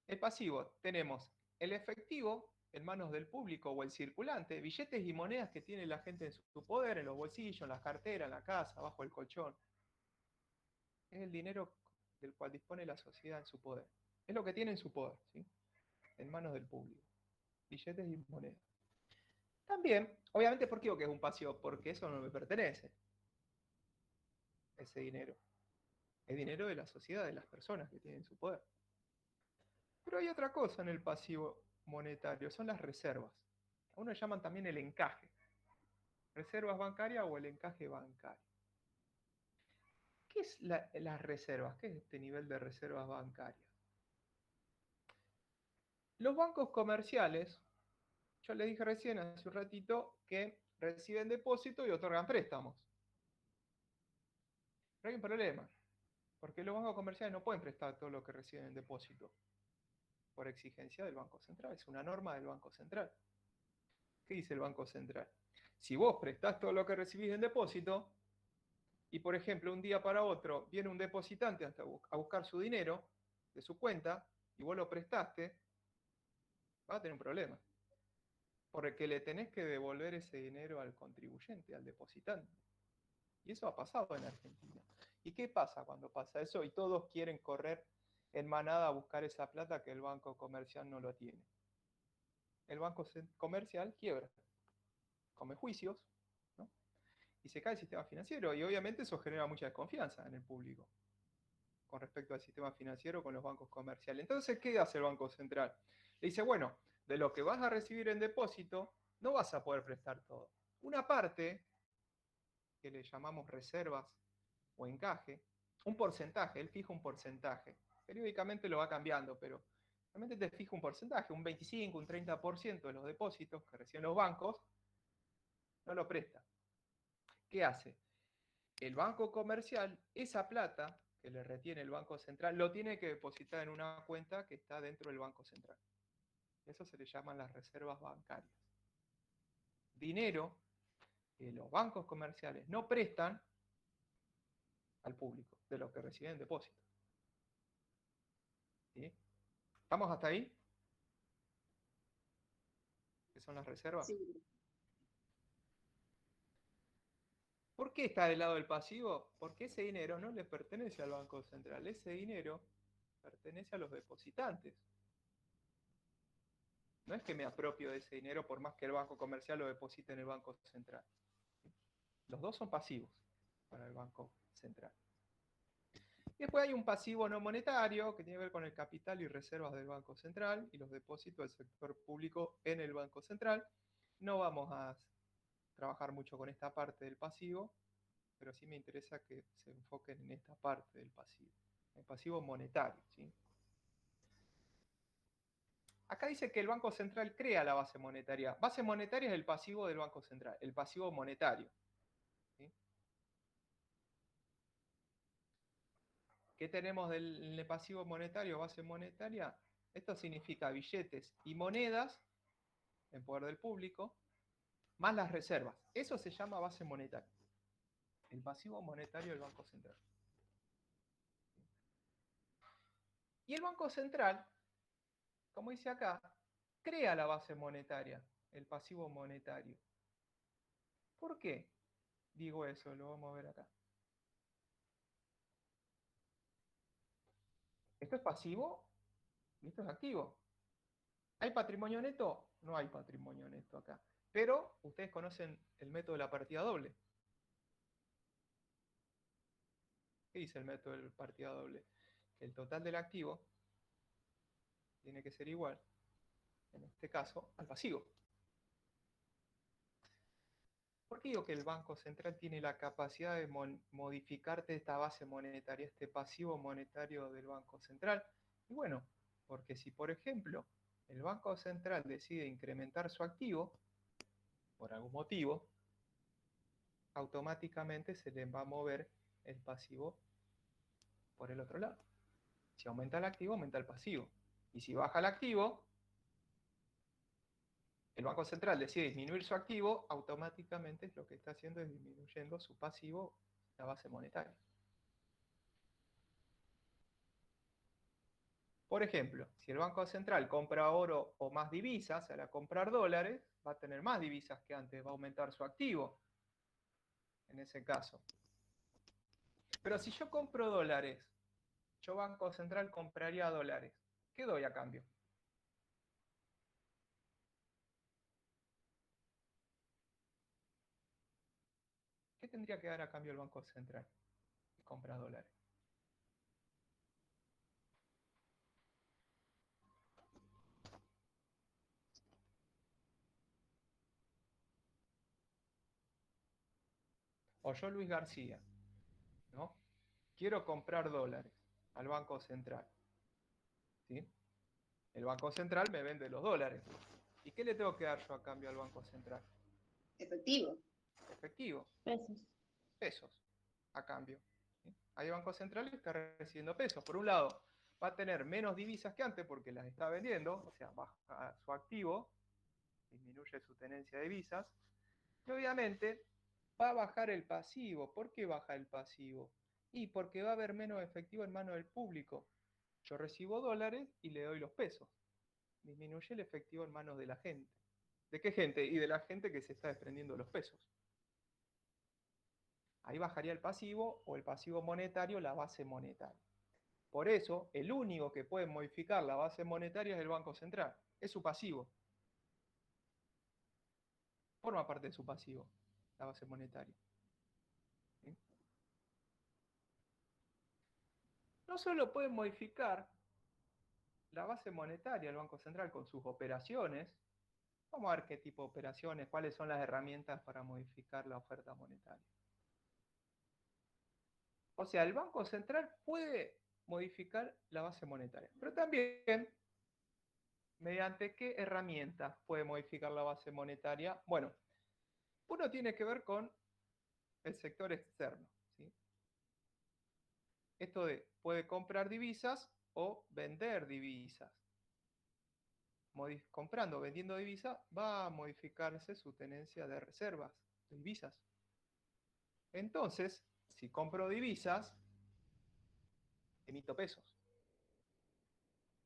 El pasivo, tenemos el efectivo en manos del público o el circulante, billetes y monedas que tiene la gente en su poder, en los bolsillos, en las carteras, en la casa, bajo el colchón. Es el dinero del cual dispone la sociedad en su poder. Es lo que tiene en su poder, ¿sí? En manos del público. Billetes y monedas. También, obviamente, ¿por qué digo que es un pasivo? Porque eso no me pertenece, ese dinero. Es dinero de la sociedad, de las personas que tienen su poder. Pero hay otra cosa en el pasivo monetario, son las reservas. A uno llaman también el encaje. Reservas bancarias o el encaje bancario. ¿Qué es las reservas? ¿Qué es este nivel de reservas bancarias? Los bancos comerciales, yo les dije recién hace un ratito que reciben depósito y otorgan préstamos. Pero hay un problema, porque los bancos comerciales no pueden prestar todo lo que reciben en depósito por exigencia del Banco Central. Es una norma del Banco Central. ¿Qué dice el Banco Central? Si vos prestás todo lo que recibís en depósito, y por ejemplo un día para otro viene un depositante a buscar su dinero de su cuenta, y vos lo prestaste, vas a tener un problema. Porque le tenés que devolver ese dinero al contribuyente, al depositante. Y eso ha pasado en Argentina. ¿Y qué pasa cuando pasa eso? Y todos quieren correr en manada a buscar esa plata que el banco comercial no lo tiene. El banco comercial quiebra. come juicios, ¿no? Y se cae el sistema financiero, y obviamente eso genera mucha desconfianza en el público con respecto al sistema financiero con los bancos comerciales. Entonces, ¿qué hace el Banco Central? Le dice, bueno, de lo que vas a recibir en depósito, no vas a poder prestar todo. Una parte, que le llamamos reservas o encaje, un porcentaje, él fija un porcentaje. Periódicamente lo va cambiando, pero realmente te fija un porcentaje, un 25, un 30% de los depósitos que reciben los bancos, no lo presta. ¿Qué hace? El banco comercial, esa plata que le retiene el Banco Central, lo tiene que depositar en una cuenta que está dentro del Banco Central. Eso se le llaman las reservas bancarias. Dinero que los bancos comerciales no prestan al público de lo que reciben en depósito. ¿Sí? ¿Estamos hasta ahí? ¿Qué son las reservas? Sí. ¿Por qué está del lado del pasivo? Porque ese dinero no le pertenece al Banco Central, ese dinero pertenece a los depositantes. No es que me apropio de ese dinero por más que el banco comercial lo deposite en el Banco Central. Los dos son pasivos para el Banco Central. Y después hay un pasivo no monetario que tiene que ver con el capital y reservas del Banco Central y los depósitos del sector público en el Banco Central. No vamos a trabajar mucho con esta parte del pasivo, pero sí me interesa que se enfoquen en esta parte del pasivo, el pasivo monetario, ¿sí? Acá dice que el Banco Central crea la base monetaria. Base monetaria es el pasivo del Banco Central, el pasivo monetario. ¿Sí? ¿Qué tenemos del pasivo monetario, base monetaria? Esto significa billetes y monedas en poder del público, más las reservas. Eso se llama base monetaria. El pasivo monetario del Banco Central. Y el Banco Central, como dice acá, crea la base monetaria, el pasivo monetario. ¿Por qué digo eso? Lo vamos a ver acá. Esto es pasivo y esto es activo. ¿Hay patrimonio neto? No hay patrimonio neto acá. Pero ustedes conocen el método de la partida doble. ¿Qué dice el método de la partida doble? Que el total del activo tiene que ser igual, en este caso, al pasivo. ¿Por qué digo que el Banco Central tiene la capacidad de modificarte esta base monetaria, este pasivo monetario del Banco Central? Y bueno, porque si, por ejemplo, el Banco Central decide incrementar su activo, por algún motivo, automáticamente se le va a mover el pasivo por el otro lado. Si aumenta el activo, aumenta el pasivo. Y si baja el activo, el Banco Central decide disminuir su activo, automáticamente lo que está haciendo es disminuyendo su pasivo, la base monetaria. Por ejemplo, si el Banco Central compra oro o más divisas, al comprar dólares, va a tener más divisas que antes, va a aumentar su activo, en ese caso. Pero si yo compro dólares, yo Banco Central compraría dólares, ¿qué doy a cambio? ¿Qué tendría que dar a cambio el Banco Central si compra dólares? O yo, Luis García, ¿no? Quiero comprar dólares al Banco Central, ¿sí? El Banco Central me vende los dólares. ¿Y qué le tengo que dar yo a cambio al Banco Central? Efectivo. Efectivo, Pesos. pesos a cambio. ¿Sí? Hay Banco Central que está recibiendo pesos. Por un lado, va a tener menos divisas que antes porque las está vendiendo, o sea, baja su activo, disminuye su tenencia de divisas, y obviamente va a bajar el pasivo. ¿Por qué baja el pasivo? Y porque va a haber menos efectivo en manos del público. Yo recibo dólares y le doy los pesos. Disminuye el efectivo en manos de la gente. ¿De qué gente? Y de la gente que se está desprendiendo los pesos. Ahí bajaría el pasivo o el pasivo monetario, la base monetaria. Por eso, el único que puede modificar la base monetaria es el Banco Central. Es su pasivo. forma parte de su pasivo, la base monetaria. ¿Sí? No solo puede modificar la base monetaria del Banco Central con sus operaciones. Vamos a ver qué tipo de operaciones, cuáles son las herramientas para modificar la oferta monetaria. O sea, el Banco Central puede modificar la base monetaria, pero también, ¿mediante qué herramientas puede modificar la base monetaria? Bueno, uno tiene que ver con el sector externo, ¿sí? Esto de puede comprar divisas o vender divisas. Comprando o vendiendo divisas va a modificarse su tenencia de reservas de divisas. Entonces, si compro divisas, emito pesos,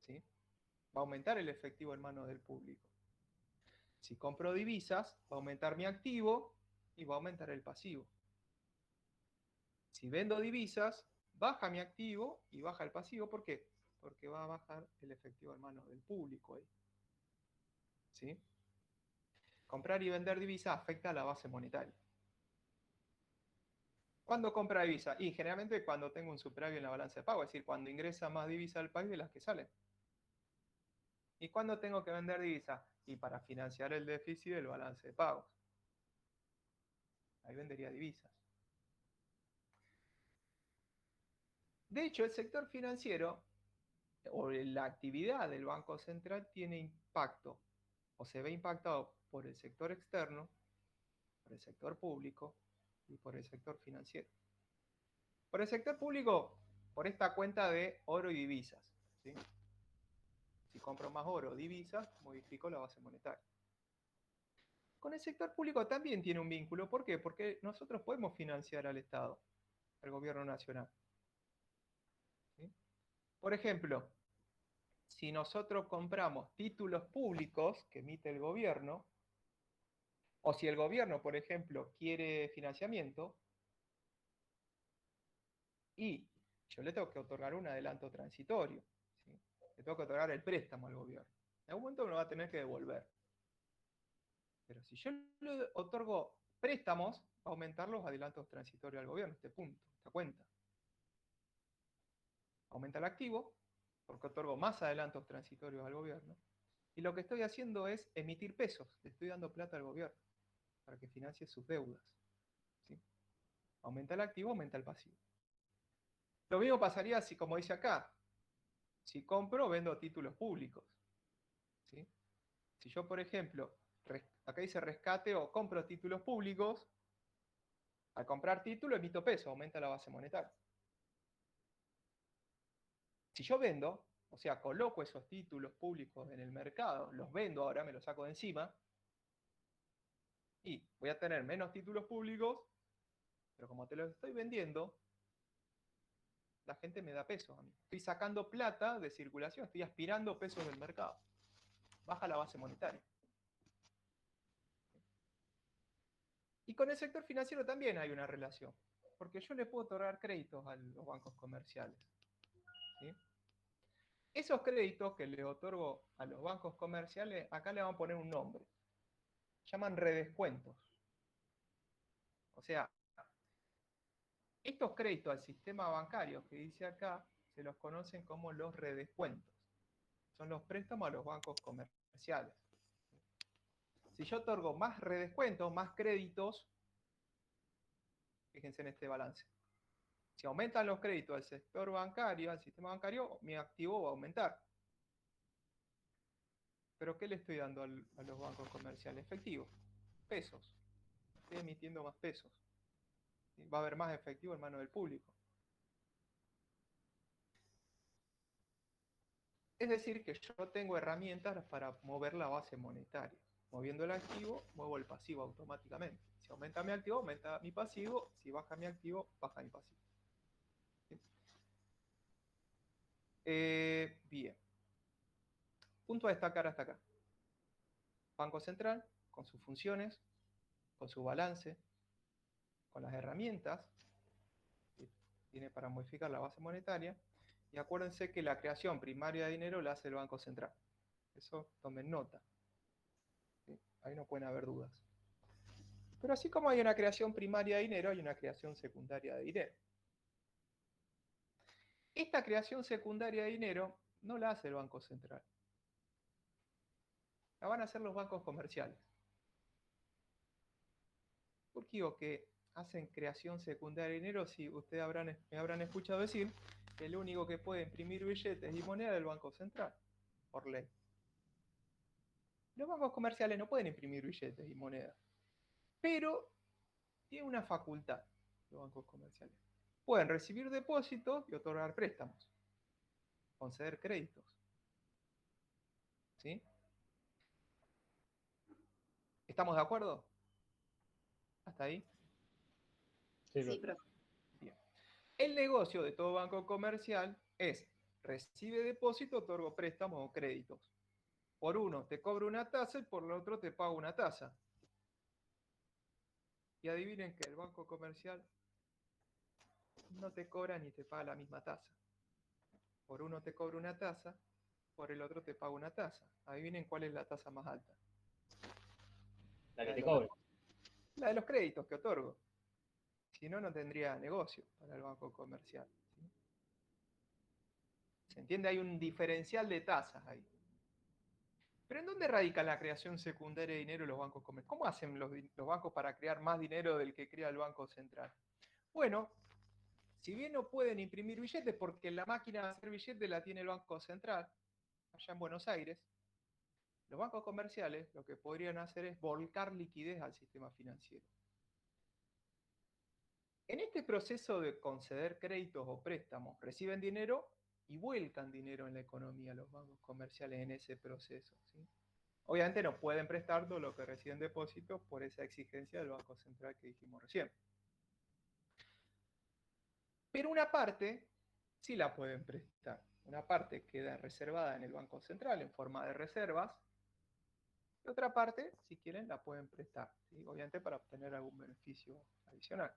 ¿sí? Va a aumentar el efectivo en manos del público. Si compro divisas, va a aumentar mi activo y va a aumentar el pasivo. Si vendo divisas, baja mi activo y baja el pasivo. ¿Por qué? Porque va a bajar el efectivo en manos del público ahí. ¿Sí? Comprar y vender divisas afecta a la base monetaria. ¿Cuándo compra divisa? Y generalmente cuando tengo un superávit en la balanza de pago, es decir, cuando ingresa más divisa al país de las que salen. ¿Y cuándo tengo que vender divisa? Y para financiar el déficit del balance de pagos. Ahí vendería divisas. De hecho, el sector financiero o la actividad del Banco Central tiene impacto o se ve impactado por el sector externo, por el sector público y por el sector financiero. Por el sector público, por esta cuenta de oro y divisas, ¿sí? Si compro más oro o divisas, modifico la base monetaria. Con el sector público también tiene un vínculo. ¿Por qué? Porque nosotros podemos financiar al Estado, al gobierno nacional. ¿Sí? Por ejemplo, si nosotros compramos títulos públicos que emite el gobierno, o si el gobierno, por ejemplo, quiere financiamiento, y yo le tengo que otorgar un adelanto transitorio, ¿sí? Le tengo que otorgar el préstamo al gobierno. En algún momento me lo va a tener que devolver. Pero si yo le otorgo préstamos, va a aumentar los adelantos transitorios al gobierno, este punto, esta cuenta. Aumenta el activo, porque otorgo más adelantos transitorios al gobierno. Y lo que estoy haciendo es emitir pesos, le estoy dando plata al gobierno para que financie sus deudas. ¿Sí? Aumenta el activo, aumenta el pasivo. Lo mismo pasaría si, como dice acá, si compro o vendo títulos públicos. ¿Sí? Si yo, por ejemplo, acá dice rescate o compro títulos públicos, al comprar título emito peso, aumenta la base monetaria. Si yo vendo, o sea, coloco esos títulos públicos en el mercado, los vendo ahora, me los saco de encima, y voy a tener menos títulos públicos, pero como te los estoy vendiendo, la gente me da pesos a mí. Estoy sacando plata de circulación, estoy aspirando pesos del mercado. Baja la base monetaria. Y con el sector financiero también hay una relación, porque yo le puedo otorgar créditos a los bancos comerciales. ¿Sí? Esos créditos que le otorgo a los bancos comerciales, acá le van a poner un nombre. Llaman redescuentos. O sea, estos créditos al sistema bancario que dice acá, se los conocen como los redescuentos. Son los préstamos a los bancos comerciales. Si yo otorgo más redescuentos, más créditos, fíjense en este balance. Si aumentan los créditos al sector bancario, al sistema bancario, mi activo va a aumentar. ¿Pero qué le estoy dando a los bancos comerciales? Efectivo, pesos. Estoy emitiendo más pesos. Va a haber más efectivo en manos del público. Es decir, que yo tengo herramientas para mover la base monetaria. Moviendo el activo, muevo el pasivo automáticamente. Si aumenta mi activo, aumenta mi pasivo. Si baja mi activo, baja mi pasivo. ¿Sí? Bien. Punto a destacar hasta acá. Banco Central, con sus funciones, con su balance, con las herramientas que tiene para modificar la base monetaria. Y acuérdense que la creación primaria de dinero la hace el Banco Central. Eso tomen nota. ¿Sí? Ahí no pueden haber dudas. Pero así como hay una creación primaria de dinero, hay una creación secundaria de dinero. Esta creación secundaria de dinero no la hace el Banco Central. La van a hacer los bancos comerciales. ¿Por qué digo que hacen creación secundaria de dinero? Si ustedes me habrán escuchado decir que el único que puede imprimir billetes y moneda es el Banco Central, por ley. Los bancos comerciales no pueden imprimir billetes y monedas, pero tienen una facultad, los bancos comerciales. Pueden recibir depósitos y otorgar préstamos, conceder créditos. ¿Sí? ¿Estamos de acuerdo? ¿Hasta ahí? Sí, profe. Bien. El negocio de todo banco comercial es recibe depósito, otorgo préstamos o créditos. Por uno te cobro una tasa y por el otro te pago una tasa. Y adivinen que el banco comercial no te cobra ni te paga la misma tasa. Por uno te cobra una tasa, por el otro te paga una tasa. Adivinen cuál es la tasa más alta. La que te cobra. La de los créditos que otorgo. Si no, no tendría negocio para el banco comercial. ¿Sí? ¿Se entiende? Hay un diferencial de tasas ahí. Pero ¿en dónde radica la creación secundaria de dinero en los bancos comerciales? ¿Cómo hacen los bancos para crear más dinero del que crea el Banco Central? Bueno, si bien no pueden imprimir billetes porque la máquina de hacer billetes la tiene el Banco Central, allá en Buenos Aires, los bancos comerciales lo que podrían hacer es volcar liquidez al sistema financiero. En este proceso de conceder créditos o préstamos, reciben dinero y vuelcan dinero en la economía los bancos comerciales en ese proceso. ¿Sí? Obviamente no pueden prestar todo lo que reciben depósitos por esa exigencia del Banco Central que dijimos recién. Pero una parte sí la pueden prestar. Una parte queda reservada en el Banco Central en forma de reservas. Y otra parte, si quieren, la pueden prestar. ¿Sí? Obviamente para obtener algún beneficio adicional.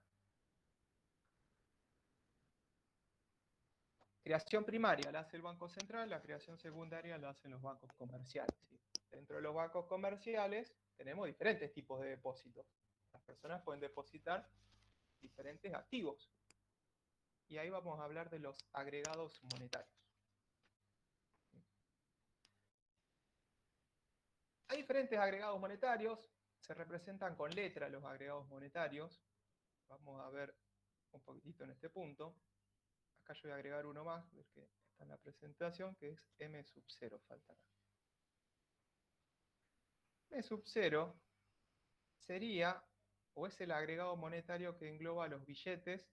Creación primaria la hace el Banco Central, la creación secundaria la hacen los bancos comerciales. ¿Sí? Dentro de los bancos comerciales tenemos diferentes tipos de depósitos. Las personas pueden depositar diferentes activos. Y ahí vamos a hablar de los agregados monetarios. Hay diferentes agregados monetarios, se representan con letra los agregados monetarios. Vamos a ver un poquitito en este punto. Acá yo voy a agregar uno más, del que está en la presentación, que es M sub 0, faltará. M sub 0 sería, o es el agregado monetario que engloba los billetes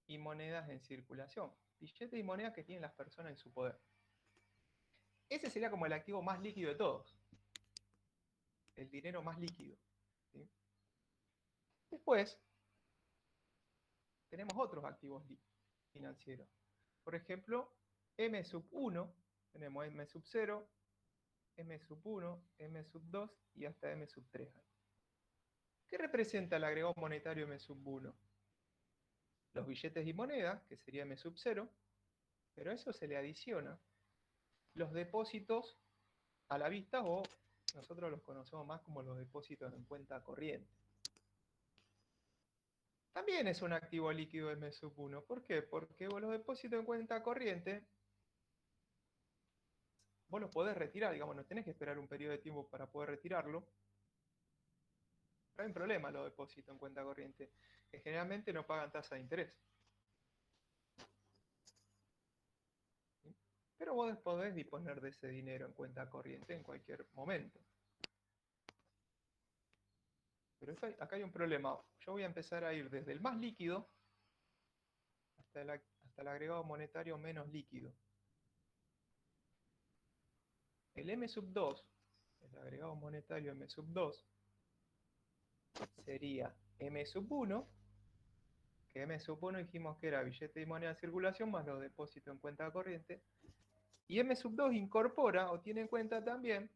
y monedas en circulación. Billetes y monedas que tienen las personas en su poder. Ese sería como el activo más líquido de todos. El dinero más líquido. ¿Sí? Después, tenemos otros activos financieros. Por ejemplo, M sub 1, tenemos M sub 0, M sub 1, M sub 2 y hasta M sub 3. ¿Qué representa el agregado monetario M sub 1? Los billetes y monedas, que sería M sub 0, pero a eso se le adiciona los depósitos a la vista, o nosotros los conocemos más como los depósitos en cuenta corriente. También es un activo líquido M sub 1. ¿Por qué? Porque los depósitos en cuenta corriente vos los podés retirar, digamos, no tenés que esperar un periodo de tiempo para poder retirarlo. Pero hay un problema los depósitos en cuenta corriente, que generalmente no pagan tasa de interés. ¿Sí? Pero vos podés disponer de ese dinero en cuenta corriente en cualquier momento. Pero acá hay un problema. Yo voy a empezar a ir desde el más líquido hasta el agregado monetario menos líquido. El M sub 2, el agregado monetario M sub 2, sería M sub 1, que M sub 1 dijimos que era billete y moneda en circulación más los depósitos en cuenta corriente. Y M sub 2 incorpora o tiene en cuenta también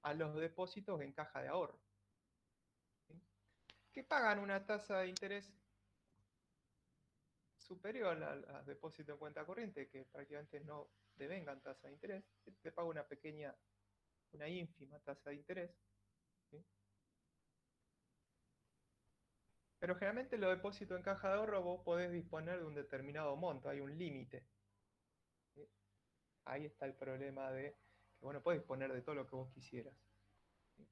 a los depósitos en caja de ahorro, ¿sí? Que pagan una tasa de interés superior al depósito en cuenta corriente, que prácticamente no devengan tasa de interés. Te paga una ínfima tasa de interés. ¿Sí? Pero generalmente los depósitos en caja de ahorro vos podés disponer de un determinado monto, hay un límite. ¿Sí? Ahí está el problema de que vos no podés disponer de todo lo que vos quisieras. ¿Sí?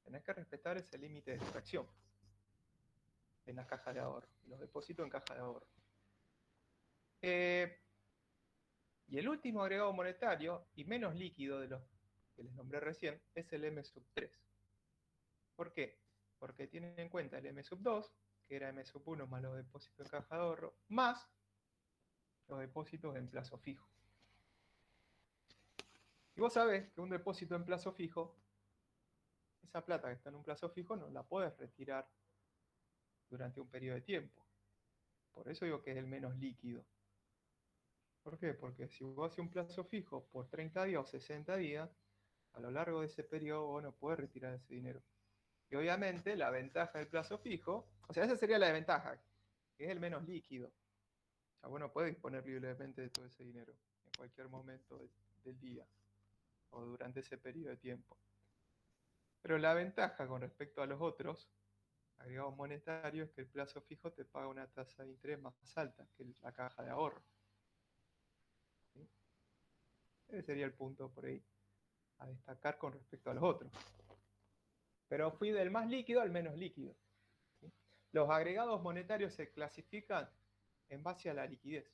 Tenés que respetar ese límite de extracción en las cajas de ahorro, los depósitos en caja de ahorro. Y el último agregado monetario, y menos líquido de los que les nombré recién, es el M3. ¿Por qué? Porque tienen en cuenta el M2, que era M1 más los depósitos en caja de ahorro, más los depósitos en plazo fijo. Y vos sabés que un depósito en plazo fijo, esa plata que está en un plazo fijo no la puedes retirar durante un periodo de tiempo. Por eso digo que es el menos líquido. ¿Por qué? Porque si vos haces un plazo fijo por 30 días o 60 días, a lo largo de ese periodo vos no podés retirar ese dinero. Y obviamente la ventaja del plazo fijo, o sea, esa sería la desventaja, que es el menos líquido. O sea, vos no podés disponer libremente de todo ese dinero en cualquier momento del día o durante ese periodo de tiempo. Pero la ventaja con respecto a los otros agregados monetarios es que el plazo fijo te paga una tasa de interés más alta que la caja de ahorro. ¿Sí? Ese sería el punto por ahí a destacar con respecto a los otros. Pero fui del más líquido al menos líquido. ¿Sí? Los agregados monetarios se clasifican en base a la liquidez.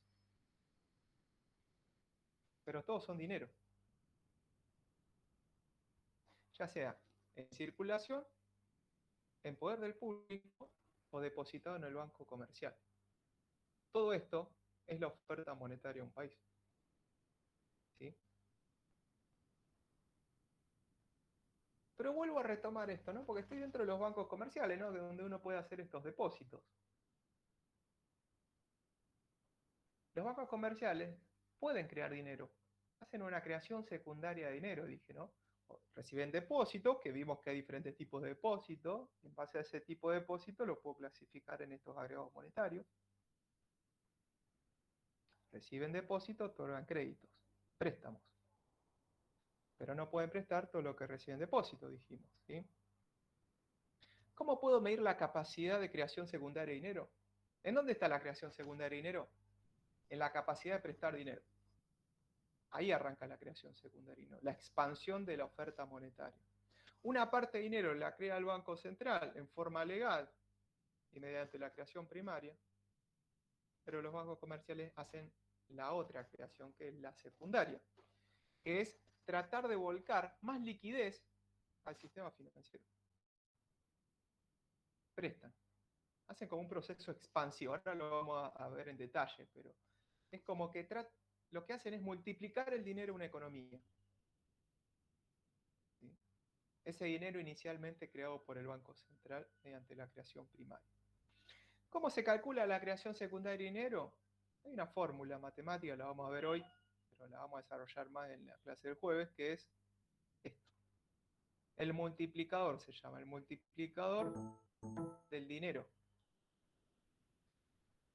Pero todos son dinero. Ya sea en circulación, en poder del público o depositado en el banco comercial. Todo esto es la oferta monetaria de un país. ¿Sí? Pero vuelvo a retomar esto, ¿no? Porque estoy dentro de los bancos comerciales, ¿no? De donde uno puede hacer estos depósitos. Los bancos comerciales pueden crear dinero. Hacen una creación secundaria de dinero, dije, ¿no? Reciben depósitos, que vimos que hay diferentes tipos de depósitos. En base a ese tipo de depósito lo puedo clasificar en estos agregados monetarios. Reciben depósitos, otorgan créditos, préstamos. Pero no pueden prestar todo lo que reciben depósitos, dijimos, ¿sí? ¿Cómo puedo medir la capacidad de creación secundaria de dinero? ¿En dónde está la creación secundaria de dinero? En la capacidad de prestar dinero. Ahí arranca la creación secundaria, ¿no? La expansión de la oferta monetaria. Una parte de dinero la crea el Banco Central en forma legal y mediante la creación primaria, pero los bancos comerciales hacen la otra creación, que es la secundaria, que es tratar de volcar más liquidez al sistema financiero. Prestan. Hacen como un proceso expansivo. Ahora lo vamos a ver en detalle, pero es como que lo que hacen es multiplicar el dinero en una economía. ¿Sí? Ese dinero inicialmente creado por el Banco Central mediante la creación primaria. ¿Cómo se calcula la creación secundaria de dinero? Hay una fórmula matemática, la vamos a ver hoy, pero la vamos a desarrollar más en la clase del jueves, que es esto. El multiplicador se llama, el multiplicador del dinero.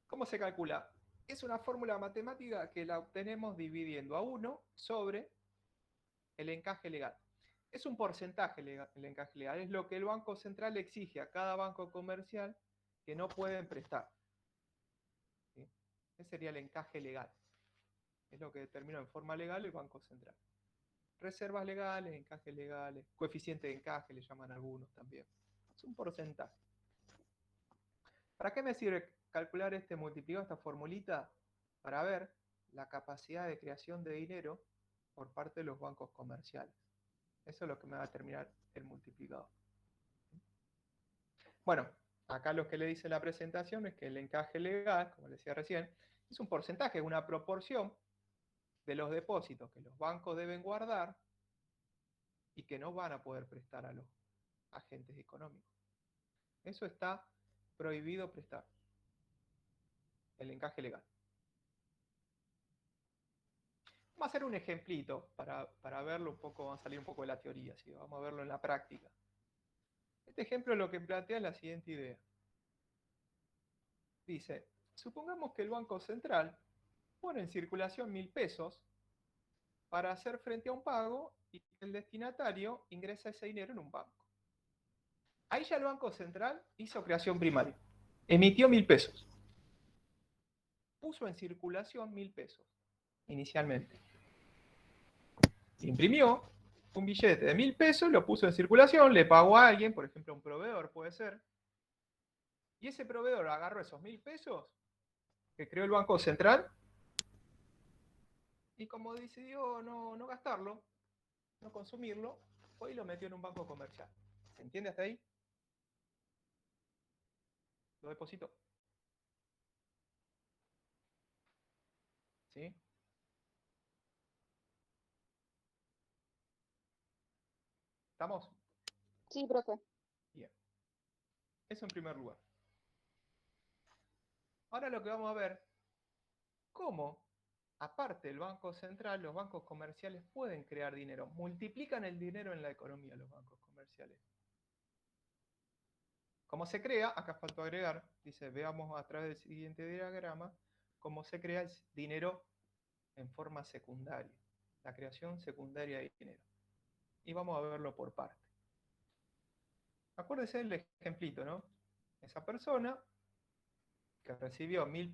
¿Cómo se calcula? Es una fórmula matemática que la obtenemos dividiendo a 1 sobre el encaje legal. Es un porcentaje legal, el encaje legal. Es lo que el Banco Central exige a cada banco comercial que no pueden prestar. ¿Sí? Ese sería el encaje legal. Es lo que determina en forma legal el Banco Central. Reservas legales, encajes legales, coeficiente de encaje le llaman algunos también. Es un porcentaje. ¿Para qué me sirve calcular este multiplicador, esta formulita? Para ver la capacidad de creación de dinero por parte de los bancos comerciales. Eso es lo que me va a determinar el multiplicador. Bueno, acá lo que le dice la presentación es que el encaje legal, como les decía recién, es un porcentaje, una proporción de los depósitos que los bancos deben guardar y que no van a poder prestar a los agentes económicos. Eso está prohibido prestar. El encaje legal. Vamos a hacer un ejemplito para verlo un poco, vamos a salir un poco de la teoría, ¿sí? Vamos a verlo en la práctica. Este ejemplo lo que plantea es la siguiente idea. Dice, supongamos que el Banco Central pone en circulación 1.000 pesos para hacer frente a un pago y el destinatario ingresa ese dinero en un banco. Ahí ya el Banco Central hizo creación primaria. emitió 1.000 pesos. Puso en circulación 1.000 pesos, inicialmente. Imprimió un billete de 1.000 pesos, lo puso en circulación, le pagó a alguien, por ejemplo, a un proveedor puede ser, y ese proveedor agarró esos 1.000 pesos que creó el Banco Central y como decidió no gastarlo, no consumirlo, fue y lo metió en un banco comercial. ¿Se entiende hasta ahí? Lo depositó. ¿Sí? ¿Estamos? Sí, profe. Bien. Eso en primer lugar. Ahora lo que vamos a ver, cómo, aparte del Banco Central, los bancos comerciales pueden crear dinero. Multiplican el dinero en la economía los bancos comerciales. ¿Cómo se crea? Acá faltó agregar, dice, veamos a través del siguiente diagrama, cómo se crea el dinero en forma secundaria. La creación secundaria de dinero. Y vamos a verlo por parte. Acuérdense del ejemplito, ¿no? Esa persona que recibió 1.000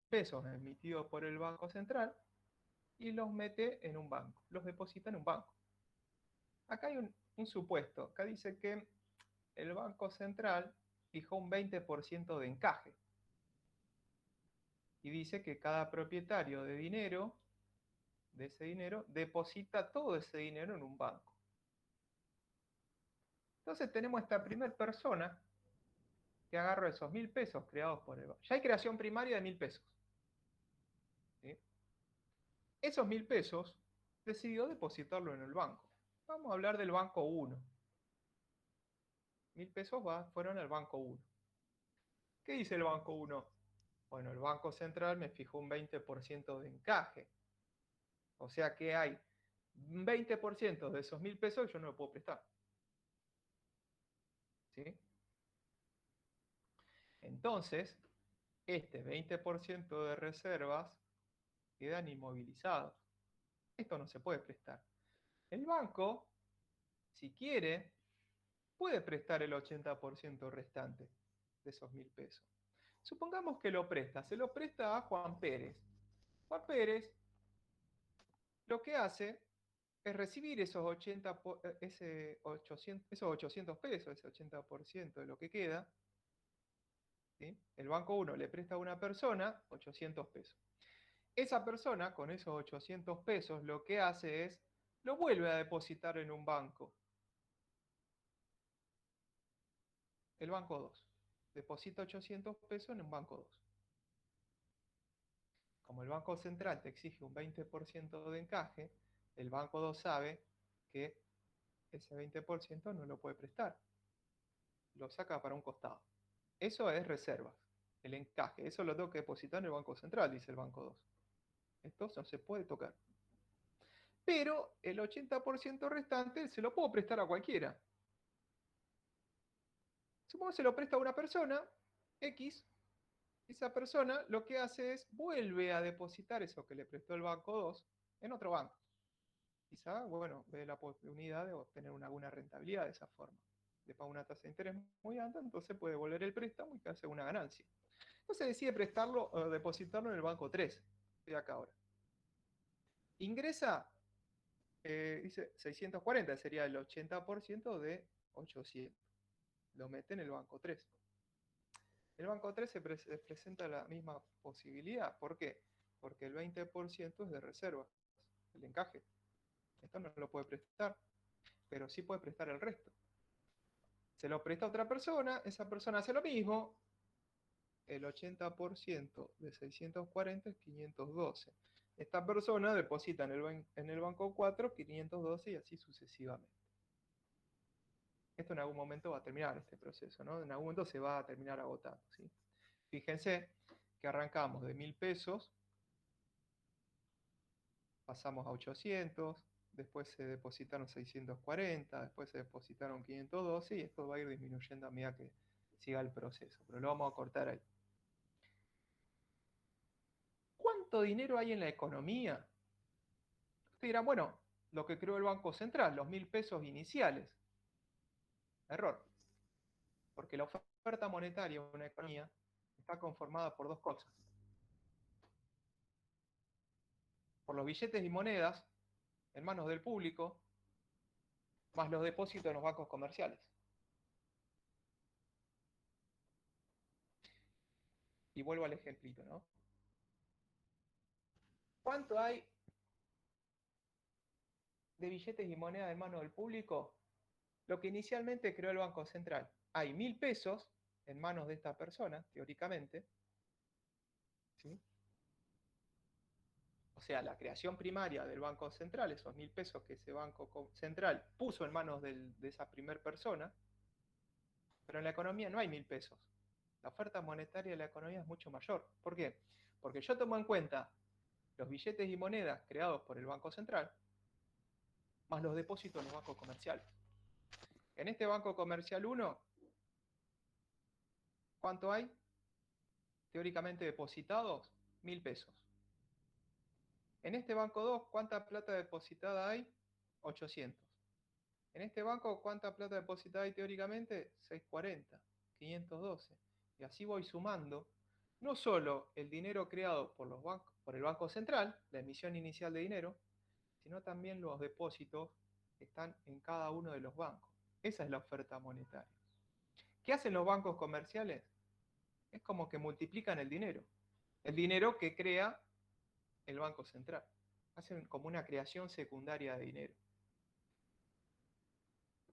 pesos emitidos por el Banco Central y los mete en un banco, los deposita en un banco. Acá hay un supuesto, acá dice que el Banco Central fijó un 20% de encaje y dice que cada propietario de dinero, de ese dinero, deposita todo ese dinero en un banco. Entonces tenemos esta primera persona que agarró esos 1.000 pesos creados por el banco. Ya hay creación primaria de 1.000 pesos. ¿Sí? Esos 1.000 pesos decidió depositarlo en el banco. Vamos a hablar del banco 1. 1.000 pesos fueron al banco 1. ¿Qué dice el banco 1? Bueno, el Banco Central me fijó un 20% de encaje. O sea que hay un 20% de esos 1.000 pesos que yo no lo puedo prestar. ¿Sí? Entonces, este 20% de reservas quedan inmovilizados. Esto no se puede prestar. El banco, si quiere, puede prestar el 80% restante de esos 1.000 pesos. Supongamos que lo presta, se lo presta a Juan Pérez. Juan Pérez lo que hace es recibir esos 800 pesos, ese 80% de lo que queda. ¿Sí? El Banco 1 le presta a una persona 800 pesos. Esa persona, con esos 800 pesos, lo que hace es, lo vuelve a depositar en un banco. El Banco 2. Deposita 800 pesos en un Banco 2. Como el Banco Central te exige un 20% de encaje, el Banco 2 sabe que ese 20% no lo puede prestar. Lo saca para un costado. Eso es reservas, el encaje. Eso lo tengo que depositar en el Banco Central, dice el Banco 2. Esto no se puede tocar. Pero el 80% restante se lo puedo prestar a cualquiera. Supongo que se lo presta a una persona, X. Esa persona lo que hace es vuelve a depositar eso que le prestó el Banco 2 en otro banco. Quizá, bueno, ve la oportunidad de obtener alguna rentabilidad de esa forma. Le paga una tasa de interés muy alta, entonces puede devolver el préstamo y hace una ganancia. Entonces decide prestarlo o depositarlo en el banco 3. Estoy acá ahora. Ingresa, dice 640, sería el 80% de 800. Lo mete en el banco 3. El banco 3 se presenta la misma posibilidad. ¿Por qué? Porque el 20% es de reserva, el encaje. Esto no lo puede prestar, pero sí puede prestar el resto. Se lo presta a otra persona, esa persona hace lo mismo, el 80% de 640 es 512. Esta persona deposita en el banco 4 512 y así sucesivamente. Esto en algún momento va a terminar este proceso, ¿no? En algún momento se va a terminar agotando, ¿sí? Fíjense que arrancamos de 1.000 pesos, pasamos a 800, después se depositaron 640, después se depositaron 512 y esto va a ir disminuyendo a medida que siga el proceso, pero lo vamos a cortar ahí. ¿Cuánto dinero hay en la economía? Ustedes dirán, bueno, lo que creó el Banco Central, los 1.000 pesos iniciales. Error. Porque la oferta monetaria en una economía está conformada por dos cosas. Por los billetes y monedas en manos del público, más los depósitos en los bancos comerciales. Y vuelvo al ejemplito, ¿no? ¿Cuánto hay de billetes y monedas en manos del público? Lo que inicialmente creó el Banco Central. Hay 1.000 pesos en manos de esta persona, teóricamente, ¿sí? O sea, la creación primaria del Banco Central, esos 1.000 pesos que ese Banco Central puso en manos de esa primer persona, pero en la economía no hay 1.000 pesos. La oferta monetaria de la economía es mucho mayor. ¿Por qué? Porque yo tomo en cuenta los billetes y monedas creados por el Banco Central, más los depósitos en los bancos comerciales. En este Banco Comercial 1, ¿cuánto hay? Teóricamente depositados, 1.000 pesos. En este Banco 2, ¿cuánta plata depositada hay? 800. En este banco, ¿cuánta plata depositada hay teóricamente? 640, 512. Y así voy sumando no solo el dinero creado por el Banco Central, la emisión inicial de dinero, sino también los depósitos que están en cada uno de los bancos. Esa es la oferta monetaria. ¿Qué hacen los bancos comerciales? Es como que multiplican el dinero que crea el Banco Central. Hacen como una creación secundaria de dinero.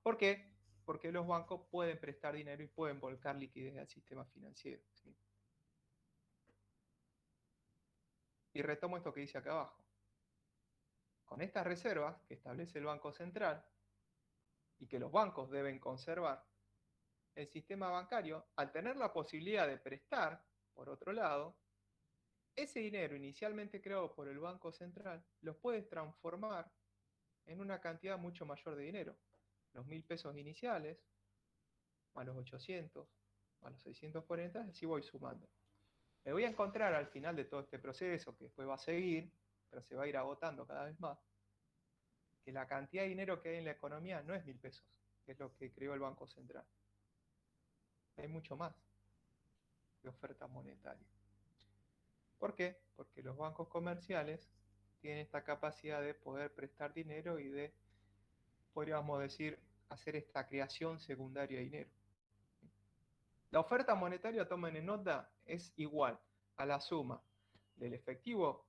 ¿Por qué? Porque los bancos pueden prestar dinero y pueden volcar liquidez al sistema financiero, ¿sí? Y retomo esto que dice acá abajo. Con estas reservas que establece el Banco Central y que los bancos deben conservar, el sistema bancario, al tener la posibilidad de prestar, por otro lado, ese dinero inicialmente creado por el Banco Central los puede transformar en una cantidad mucho mayor de dinero. Los 1.000 pesos iniciales, más los 800, más los 640, así voy sumando. Me voy a encontrar al final de todo este proceso, que después va a seguir, pero se va a ir agotando cada vez más, que la cantidad de dinero que hay en la economía no es 1.000 pesos, que es lo que creó el Banco Central. Hay mucho más de oferta monetaria. ¿Por qué? Porque los bancos comerciales tienen esta capacidad de poder prestar dinero y de, podríamos decir, hacer esta creación secundaria de dinero. La oferta monetaria, tomen en nota, es igual a la suma del efectivo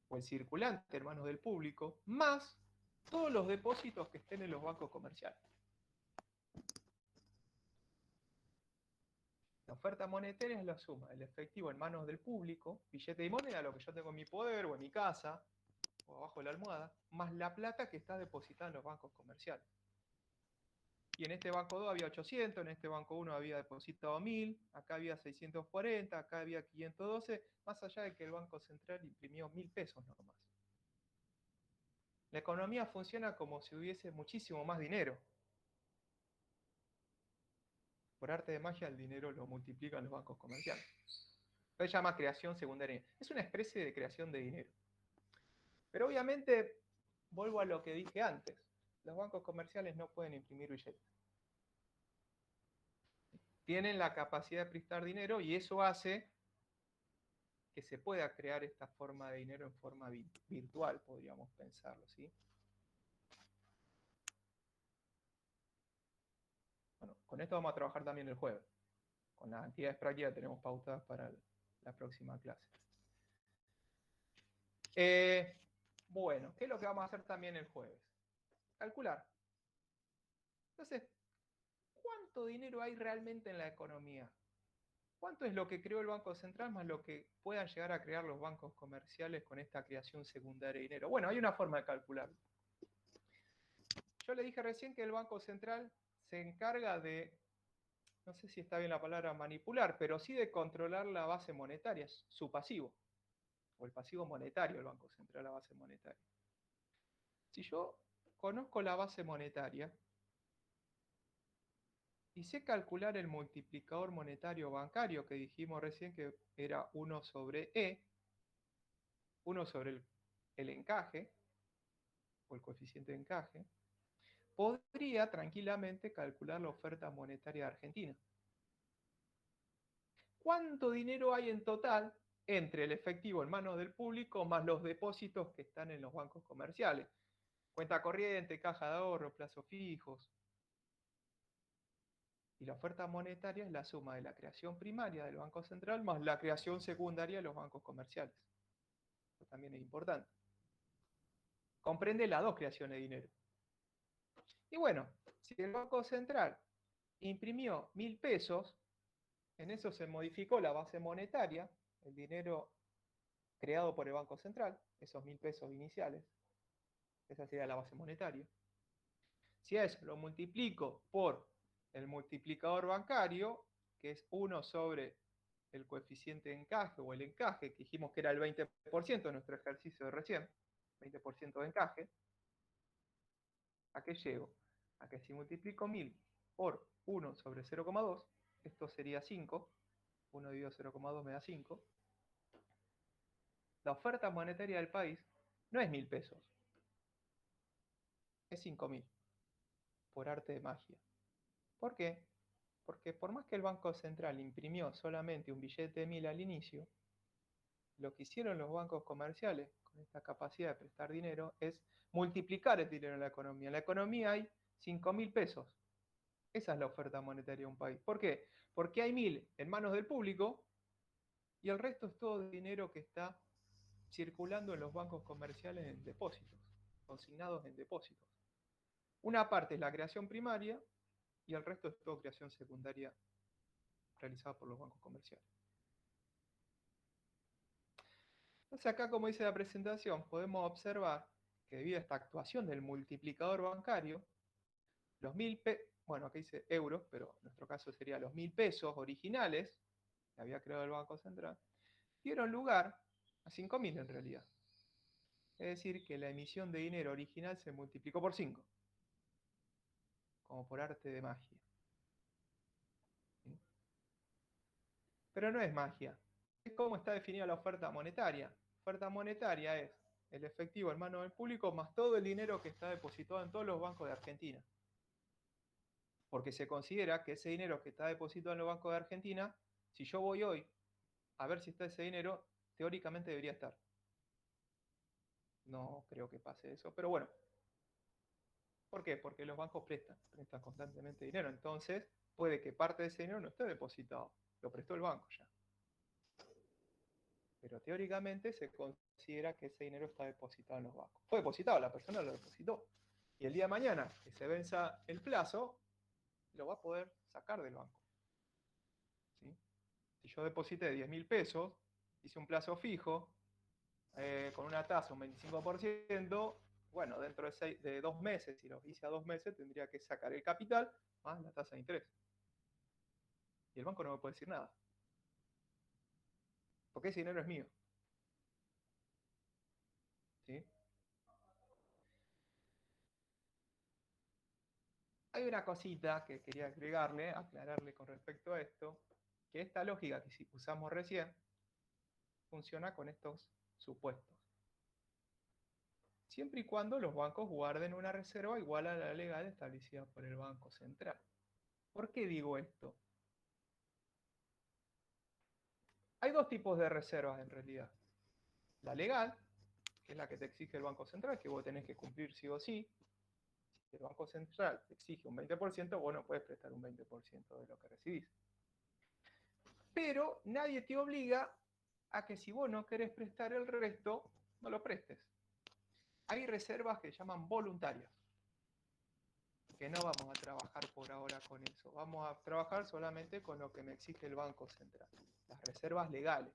o el circulante en manos del público, más todos los depósitos que estén en los bancos comerciales. La oferta monetaria es la suma del efectivo en manos del público, billete y moneda, lo que yo tengo en mi poder o en mi casa, o abajo de la almohada, más la plata que está depositada en los bancos comerciales. Y en este banco 2 había 800, en este banco 1 había depositado 1.000, acá había 640, acá había 512, más allá de que el Banco Central imprimió 1.000 pesos nomás. La economía funciona como si hubiese muchísimo más dinero. Por arte de magia, el dinero lo multiplican los bancos comerciales. Se llama creación secundaria. Es una especie de creación de dinero. Pero obviamente, vuelvo a lo que dije antes. Los bancos comerciales no pueden imprimir billetes. Tienen la capacidad de prestar dinero y eso hace que se pueda crear esta forma de dinero en forma virtual, podríamos pensarlo, ¿sí? Bueno, con esto vamos a trabajar también el jueves, con las actividades prácticas que tenemos pautadas para la próxima clase. Bueno, ¿qué es lo que vamos a hacer también el jueves? Calcular. Entonces, ¿cuánto dinero hay realmente en la economía? ¿Cuánto es lo que creó el Banco Central más lo que puedan llegar a crear los bancos comerciales con esta creación secundaria de dinero? Bueno, hay una forma de calcularlo. Yo le dije recién que el Banco Central se encarga de, no sé si está bien la palabra manipular, pero sí de controlar la base monetaria, su pasivo, o el pasivo monetario del Banco Central, la base monetaria. Si yo conozco la base monetaria y sé calcular el multiplicador monetario bancario que dijimos recién que era 1 sobre E, 1 sobre el encaje, o el coeficiente de encaje, podría tranquilamente calcular la oferta monetaria de Argentina. ¿cuánto dinero hay en total entre el efectivo en manos del público más los depósitos que están en los bancos comerciales? Cuenta corriente, caja de ahorro, plazos fijos. Y la oferta monetaria es la suma de la creación primaria del Banco Central más la creación secundaria de los bancos comerciales. Eso también es importante. Comprende las dos creaciones de dinero. Y bueno, si el Banco Central imprimió 1.000 pesos, en eso se modificó la base monetaria, el dinero creado por el Banco Central, esos 1.000 pesos iniciales. Esa sería la base monetaria. Si a eso lo multiplico por el multiplicador bancario, que es 1 sobre el coeficiente de encaje o el encaje, que dijimos que era el 20% de nuestro ejercicio de recién, 20% de encaje, ¿a qué llego? A que si multiplico 1.000 por 1 sobre 0,2, esto sería 5, 1 dividido 0,2 me da 5, la oferta monetaria del país no es 1.000 pesos, es 5.000, por arte de magia. ¿Por qué? Porque por más que el Banco Central imprimió solamente un billete de 1.000 al inicio, lo que hicieron los bancos comerciales con esta capacidad de prestar dinero es multiplicar el dinero en la economía. En la economía hay 5.000 pesos. Esa es la oferta monetaria de un país. ¿Por qué? Porque hay 1.000 en manos del público y el resto es todo dinero que está circulando en los bancos comerciales en depósitos, consignados en depósitos. Una parte es la creación primaria y el resto es todo creación secundaria realizada por los bancos comerciales. Entonces acá, como dice la presentación, podemos observar que debido a esta actuación del multiplicador bancario, los 1.000 pesos, bueno, aquí dice euros, pero en nuestro caso sería los 1.000 pesos originales que había creado el Banco Central, dieron lugar a 5.000 en realidad. Es decir, que la emisión de dinero original se multiplicó por 5, como por arte de magia. ¿Sí? Pero no es magia. Es como está definida la oferta monetaria. La oferta monetaria es el efectivo en manos del público más todo el dinero que está depositado en todos los bancos de Argentina. Porque se considera que ese dinero que está depositado en los bancos de Argentina, si yo voy hoy a ver si está ese dinero, teóricamente debería estar. No creo que pase eso, pero bueno. ¿Por qué? Porque los bancos prestan constantemente dinero. Entonces, puede que parte de ese dinero no esté depositado. Lo prestó el banco ya. Pero teóricamente se considera que ese dinero está depositado en los bancos. Fue depositado, la persona lo depositó. Y el día de mañana, que se venza el plazo, lo va a poder sacar del banco. ¿Sí? Si yo deposité 10.000 pesos, hice un plazo fijo, con una tasa un 25%, bueno, dentro de 2 meses, si lo hice a 2 meses, tendría que sacar el capital más la tasa de interés. Y el banco no me puede decir nada. Porque ese dinero es mío. ¿Sí? Hay una cosita que quería agregarle, aclararle con respecto a esto, que esta lógica que usamos recién funciona con estos supuestos. Siempre y cuando los bancos guarden una reserva igual a la legal establecida por el Banco Central. ¿Por qué digo esto? Hay dos tipos de reservas en realidad. La legal, que es la que te exige el Banco Central, que vos tenés que cumplir sí o sí. Si el Banco Central te exige un 20%, vos no puedes prestar un 20% de lo que recibís. Pero nadie te obliga a que si vos no querés prestar el resto, no lo prestes. Hay reservas que se llaman voluntarias, que no vamos a trabajar por ahora con eso. Vamos a trabajar solamente con lo que me exige el Banco Central, las reservas legales.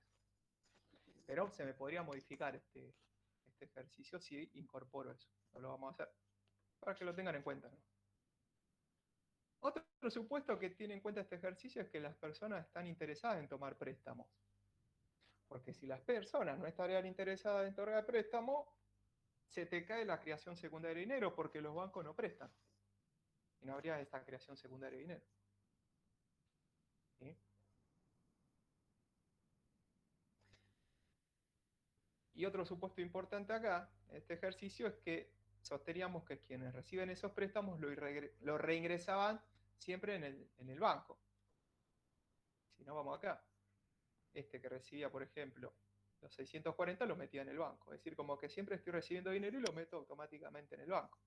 Pero se me podría modificar este ejercicio si incorporo eso. No lo vamos a hacer, para que lo tengan en cuenta, ¿no? Otro supuesto que tiene en cuenta este ejercicio es que las personas están interesadas en tomar préstamos. Porque si las personas no estarían interesadas en otorgar préstamo, se te cae la creación secundaria de dinero porque los bancos no prestan. Y no habría esta creación secundaria de dinero. ¿Sí? Y otro supuesto importante acá, en este ejercicio, es que sosteníamos que quienes reciben esos préstamos lo reingresaban siempre en el banco. Si no, vamos acá. este que recibía, por ejemplo, los 640 los metía en el banco. Es decir, como que siempre estoy recibiendo dinero y lo meto automáticamente en el banco.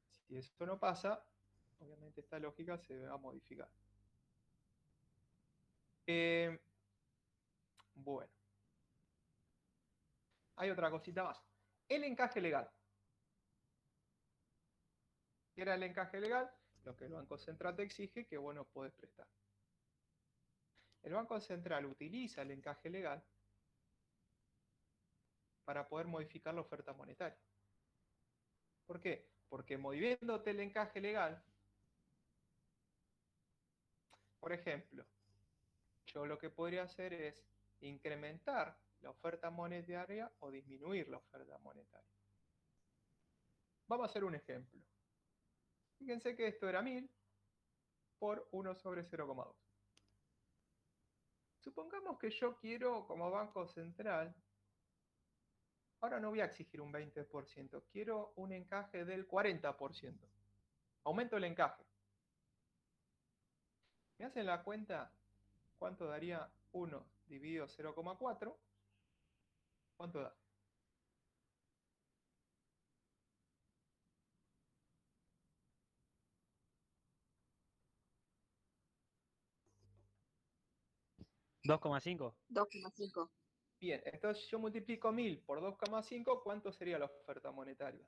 Si eso no pasa, obviamente esta lógica se va a modificar. Bueno, hay otra cosita más. El encaje legal. ¿Qué era el encaje legal? Lo que el Banco Central te exige que vos no podés prestar. El Banco Central utiliza el encaje legal para poder modificar la oferta monetaria. ¿Por qué? Porque moviéndote el encaje legal, por ejemplo, yo lo que podría hacer es incrementar la oferta monetaria o disminuir la oferta monetaria. Vamos a hacer un ejemplo. Fíjense que esto era 1000 por 1 sobre 0,2. Supongamos que yo quiero, como Banco Central, ahora no voy a exigir un 20%, quiero un encaje del 40%. Aumento el encaje. ¿Me hacen la cuenta cuánto daría 1 dividido 0,4? ¿Cuánto da? ¿2,5? 2,5. Bien, entonces yo multiplico 1000 por 2,5, ¿cuánto sería la oferta monetaria?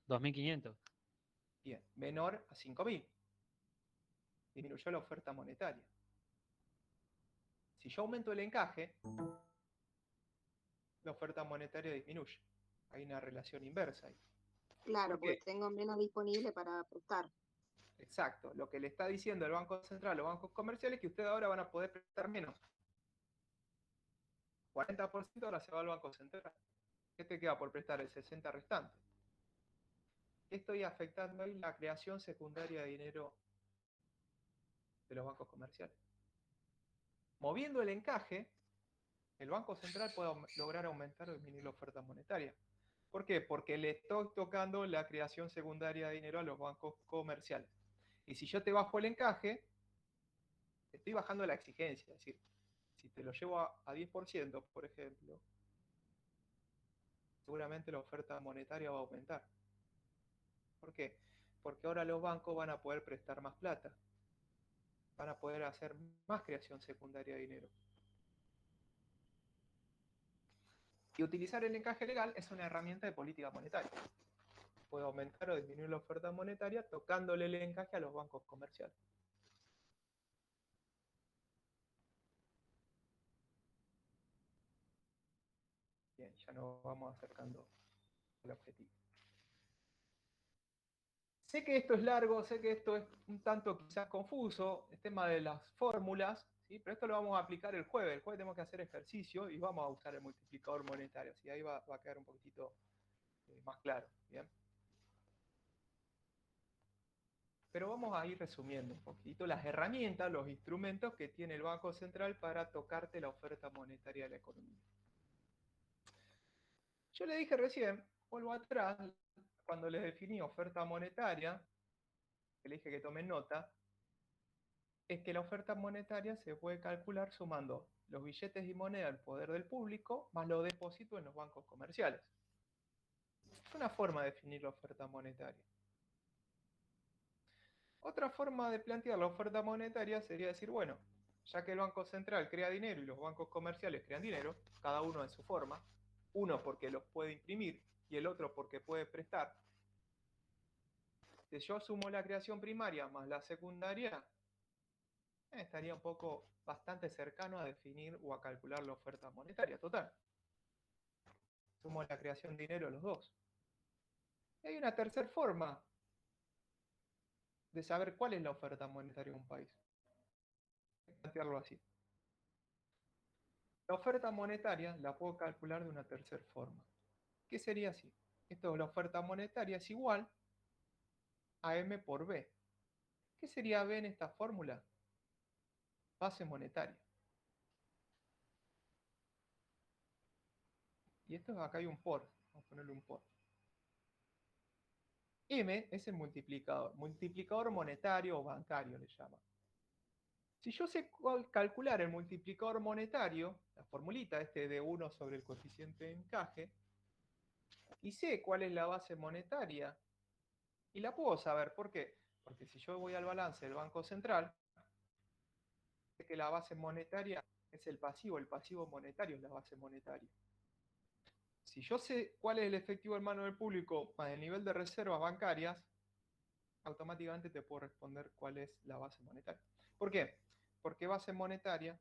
2.500. Bien, menor a 5000. Disminuyó la oferta monetaria. Si yo aumento el encaje, la oferta monetaria disminuye. Hay una relación inversa ahí. Claro, ¿Por porque qué? tengo menos disponible para prestar. Exacto. Lo que le está diciendo el Banco Central a los bancos comerciales es que ustedes ahora van a poder prestar menos. 40% ahora se va al Banco Central. ¿Qué te queda por prestar? El 60% restante. Estoy afectando ahí la creación secundaria de dinero de los bancos comerciales. Moviendo el encaje, el Banco Central puede lograr aumentar o disminuir la oferta monetaria. ¿Por qué? Porque le estoy tocando la creación secundaria de dinero a los bancos comerciales. Y si yo te bajo el encaje, te estoy bajando la exigencia. Es decir, si te lo llevo a 10%, por ejemplo, seguramente la oferta monetaria va a aumentar. ¿Por qué? Porque ahora los bancos van a poder prestar más plata. Van a poder hacer más creación secundaria de dinero. Y utilizar el encaje legal es una herramienta de política monetaria. Puede aumentar o disminuir la oferta monetaria tocándole el encaje a los bancos comerciales. Bien, ya nos vamos acercando al objetivo. Sé que esto es largo, sé que esto es un tanto quizás confuso, el tema de las fórmulas, ¿sí? Pero esto lo vamos a aplicar el jueves. El jueves tenemos que hacer ejercicio y vamos a usar el multiplicador monetario, así ahí va a quedar un poquitito más claro. ¿Bien? Pero vamos a ir resumiendo un poquito las herramientas, los instrumentos que tiene el Banco Central para tocarte la oferta monetaria de la economía. Yo le dije recién, vuelvo atrás, cuando les definí oferta monetaria, que le dije que tomen nota, es que la oferta monetaria se puede calcular sumando los billetes y moneda al poder del público más los depósitos en los bancos comerciales. Es una forma de definir la oferta monetaria. Otra forma de plantear la oferta monetaria sería decir, bueno, ya que el Banco Central crea dinero y los bancos comerciales crean dinero, cada uno en su forma, uno porque los puede imprimir y el otro porque puede prestar. Si yo sumo la creación primaria más la secundaria, estaría un poco bastante cercano a definir o a calcular la oferta monetaria total. Sumo la creación de dinero a los dos. Y hay una tercera forma de saber cuál es la oferta monetaria de un país. Hay que plantearlo así. La oferta monetaria la puedo calcular de una tercera forma. ¿Qué sería así? Esto de la oferta monetaria es igual a M por B. ¿Qué sería B en esta fórmula? Base monetaria. Y esto acá hay un por. Vamos a ponerle un por. M es el multiplicador. Multiplicador monetario o bancario le llama. Si yo sé calcular el multiplicador monetario, la formulita de 1 sobre el coeficiente de encaje, y sé cuál es la base monetaria, y la puedo saber, ¿por qué? Porque si yo voy al balance del Banco Central, sé que la base monetaria es el pasivo monetario es la base monetaria. Si yo sé cuál es el efectivo en mano del público más el nivel de reservas bancarias, automáticamente te puedo responder cuál es la base monetaria. ¿Por qué? Porque base monetaria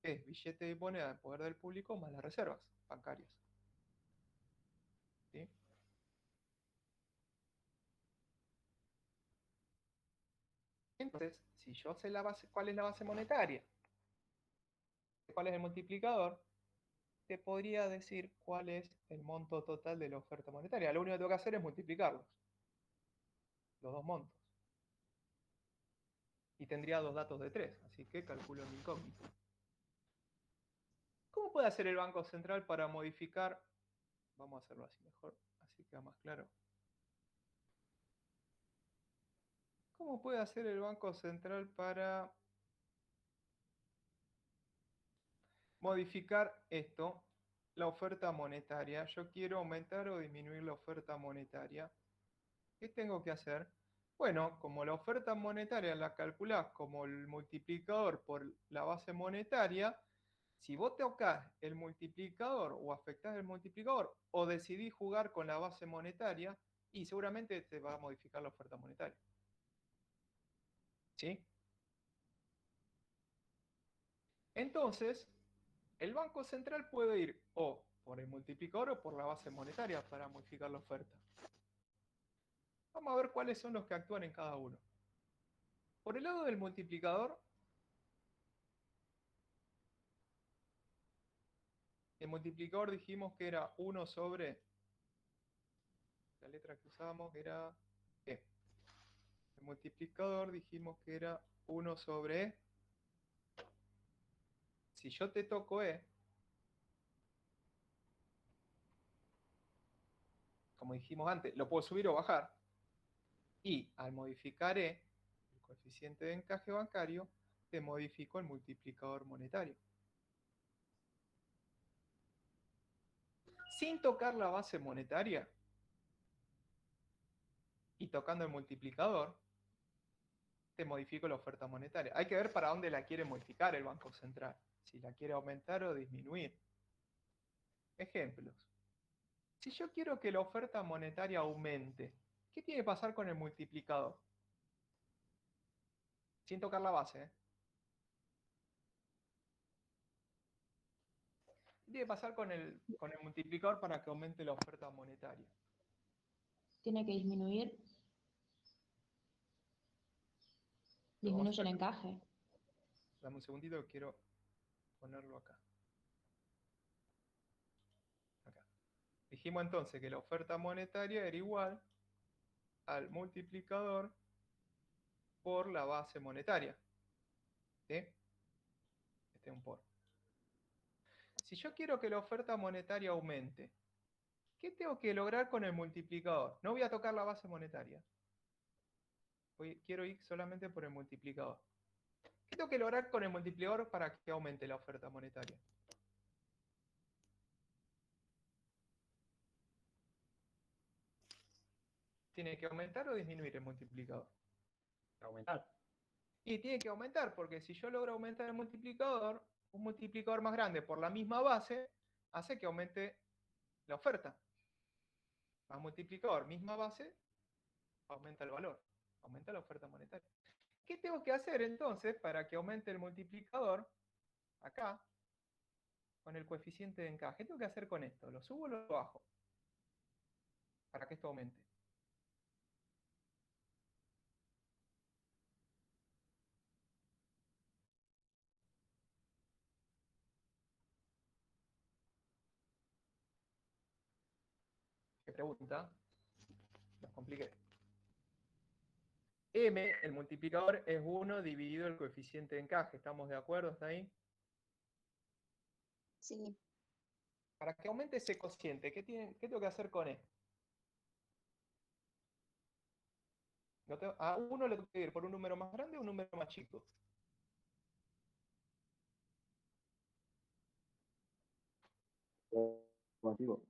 es billete de moneda en poder del público más las reservas bancarias. ¿Sí? Entonces, si yo sé cuál es la base monetaria, cuál es el multiplicador, te podría decir cuál es el monto total de la oferta monetaria. Lo único que tengo que hacer es multiplicarlos, los dos montos. Y tendría dos datos de 3, así que calculo mi incógnito. ¿Cómo puede hacer el Banco Central para modificar? Vamos a hacerlo así mejor, así queda más claro. ¿Cómo puede hacer el Banco Central para modificar esto? La oferta monetaria. Yo quiero aumentar o disminuir la oferta monetaria. ¿Qué tengo que hacer? Bueno, como la oferta monetaria la calculás como el multiplicador por la base monetaria, si vos tocás el multiplicador o afectás el multiplicador o decidís jugar con la base monetaria, y seguramente te va a modificar la oferta monetaria. ¿Sí? Entonces, el Banco Central puede ir o por el multiplicador o por la base monetaria para modificar la oferta. Vamos a ver cuáles son los que actúan en cada uno. Por el lado del multiplicador, el multiplicador dijimos que era 1 sobre, la letra que usábamos era E. El multiplicador dijimos que era 1 sobre E. Si yo te toco E, como dijimos antes, lo puedo subir o bajar. Y al modificar E, el coeficiente de encaje bancario, te modifico el multiplicador monetario. Sin tocar la base monetaria y tocando el multiplicador, te modifico la oferta monetaria. Hay que ver para dónde la quiere modificar el Banco Central, si la quiere aumentar o disminuir. Ejemplos. Si yo quiero que la oferta monetaria aumente, ¿qué tiene que pasar con el multiplicador? Sin tocar la base. ¿Qué tiene que pasar con el multiplicador para que aumente la oferta monetaria? Tiene que disminuir. Disminuye el encaje. Dame un segundito que quiero ponerlo acá. Acá. Dijimos entonces que la oferta monetaria era igual al multiplicador por la base monetaria. ¿Sí? Este es un por. Si yo quiero que la oferta monetaria aumente, ¿qué tengo que lograr con el multiplicador? No voy a tocar la base monetaria. Quiero ir solamente por el multiplicador. ¿Qué tengo que lograr con el multiplicador para que aumente la oferta monetaria? ¿Tiene que aumentar o disminuir el multiplicador? Aumentar. Y tiene que aumentar, porque si yo logro aumentar el multiplicador, un multiplicador más grande por la misma base hace que aumente la oferta. Más multiplicador, misma base, aumenta el valor, aumenta la oferta monetaria. ¿Qué tengo que hacer entonces para que aumente el multiplicador acá con el coeficiente de encaje? ¿Qué tengo que hacer con esto? ¿Lo subo o lo bajo? Para que esto aumente. ¿Qué pregunta? Los compliqué. M, el multiplicador, es 1 dividido el coeficiente de encaje. ¿Estamos de acuerdo hasta ahí? Sí. Para que aumente ese cociente, ¿qué tengo que hacer con esto? A uno le tengo que ir por un número más grande o un número más chico. Pasivo.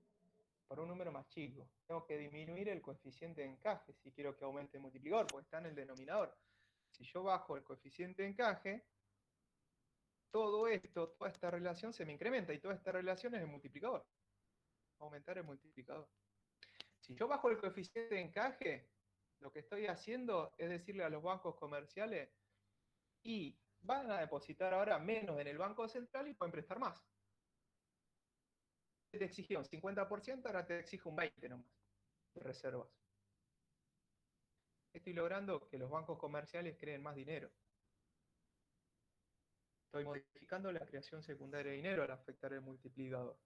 por un número más chico. Tengo que disminuir el coeficiente de encaje si quiero que aumente el multiplicador, porque está en el denominador. Si yo bajo el coeficiente de encaje, todo esto, toda esta relación se me incrementa, y toda esta relación es el multiplicador. Aumentar el multiplicador. Si yo bajo el coeficiente de encaje, lo que estoy haciendo es decirle a los bancos comerciales, y van a depositar ahora menos en el Banco Central y pueden prestar más. Te exigía un 50%, ahora te exige un 20% nomás de reservas. Estoy logrando que los bancos comerciales creen más dinero. Estoy modificando la creación secundaria de dinero al afectar el multiplicador.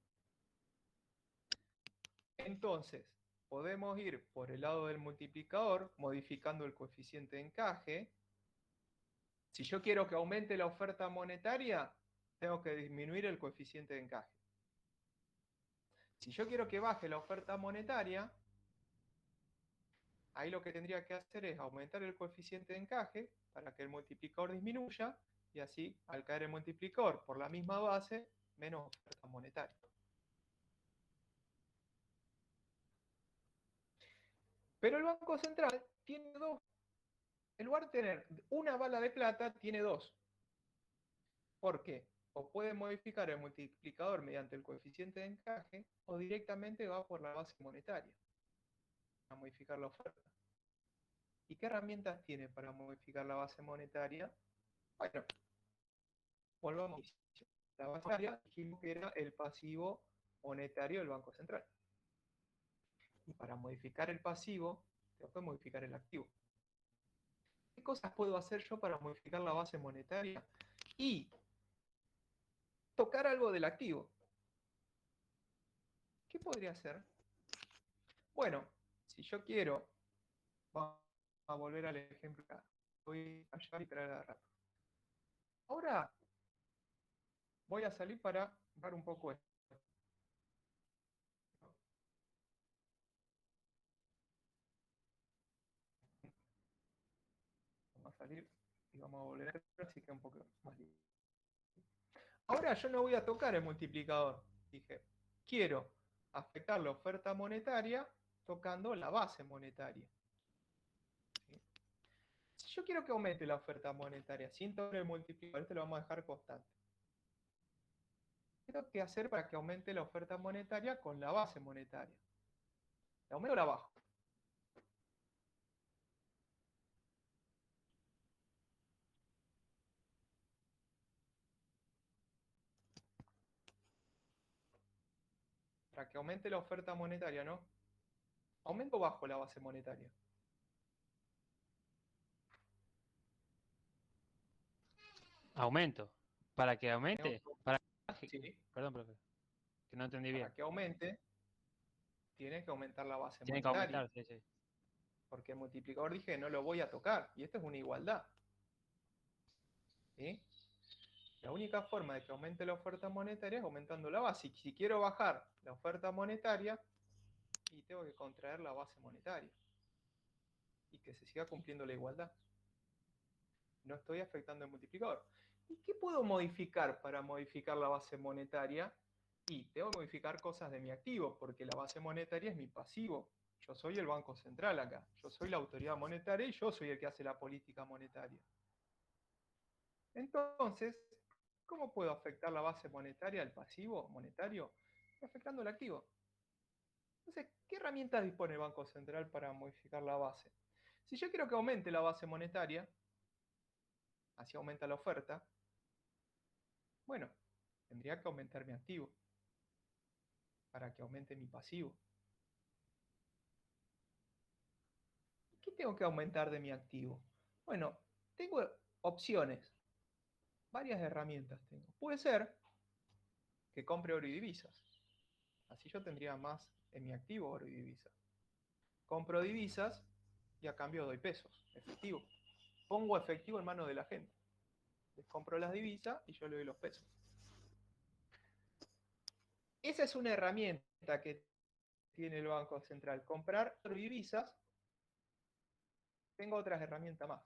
Entonces, podemos ir por el lado del multiplicador, modificando el coeficiente de encaje. Si yo quiero que aumente la oferta monetaria, tengo que disminuir el coeficiente de encaje. Si yo quiero que baje la oferta monetaria, ahí lo que tendría que hacer es aumentar el coeficiente de encaje para que el multiplicador disminuya, y así, al caer el multiplicador por la misma base, menos oferta monetaria. Pero el Banco Central tiene dos. En lugar de tener una bala de plata, tiene dos. ¿Por qué? O puede modificar el multiplicador mediante el coeficiente de encaje, o directamente va por la base monetaria a modificar la oferta. ¿Y qué herramientas tiene para modificar la base monetaria? Bueno, volvamos. La base monetaria dijimos que era el pasivo monetario del Banco Central. Y para modificar el pasivo, tengo que modificar el activo. ¿Qué cosas puedo hacer yo para modificar la base monetaria? Y tocar algo del activo. ¿Qué podría hacer? Bueno, si yo quiero, vamos a volver al ejemplo acá. Voy a llevar y traer a rato. Ahora voy a salir para dar un poco esto. Vamos a salir y vamos a volver a entrar, así que un poco más libre. Ahora yo no voy a tocar el multiplicador. Dije, quiero afectar la oferta monetaria tocando la base monetaria. ¿Sí? Si yo quiero que aumente la oferta monetaria sin tocar el multiplicador, este lo vamos a dejar constante. ¿Qué tengo que hacer para que aumente la oferta monetaria con la base monetaria? ¿La aumento o la bajo? Para que aumente la oferta monetaria, ¿no? ¿Aumento o bajo la base monetaria? Aumento. Para que aumente. Para que baje. Sí. Perdón, profe. Que no entendí bien. Para que aumente, tiene que aumentar la base Tiene que monetaria. aumentar, sí, sí. Porque el multiplicador dije no lo voy a tocar. Y esto es una igualdad. ¿Sí? La única forma de que aumente la oferta monetaria es aumentando la base. Y si quiero bajar la oferta monetaria, y tengo que contraer la base monetaria. Y que se siga cumpliendo la igualdad. No estoy afectando el multiplicador. ¿Y qué puedo modificar para modificar la base monetaria? Y tengo que modificar cosas de mi activo, porque la base monetaria es mi pasivo. Yo soy el Banco Central acá. Yo soy la autoridad monetaria y yo soy el que hace la política monetaria. Entonces, ¿cómo puedo afectar la base monetaria, el pasivo monetario? Afectando el activo. Entonces, ¿qué herramientas dispone el Banco Central para modificar la base? Si yo quiero que aumente la base monetaria, así aumenta la oferta, bueno, tendría que aumentar mi activo para que aumente mi pasivo. ¿Qué tengo que aumentar de mi activo? Bueno, tengo opciones, varias herramientas tengo. Puede ser que compre oro y divisas. Así yo tendría más en mi activo oro y divisas. Compro divisas y a cambio doy pesos, efectivo. Pongo efectivo en manos de la gente. Les compro las divisas y yo le doy los pesos. Esa es una herramienta que tiene el Banco Central. Comprar divisas. Tengo otras herramientas más.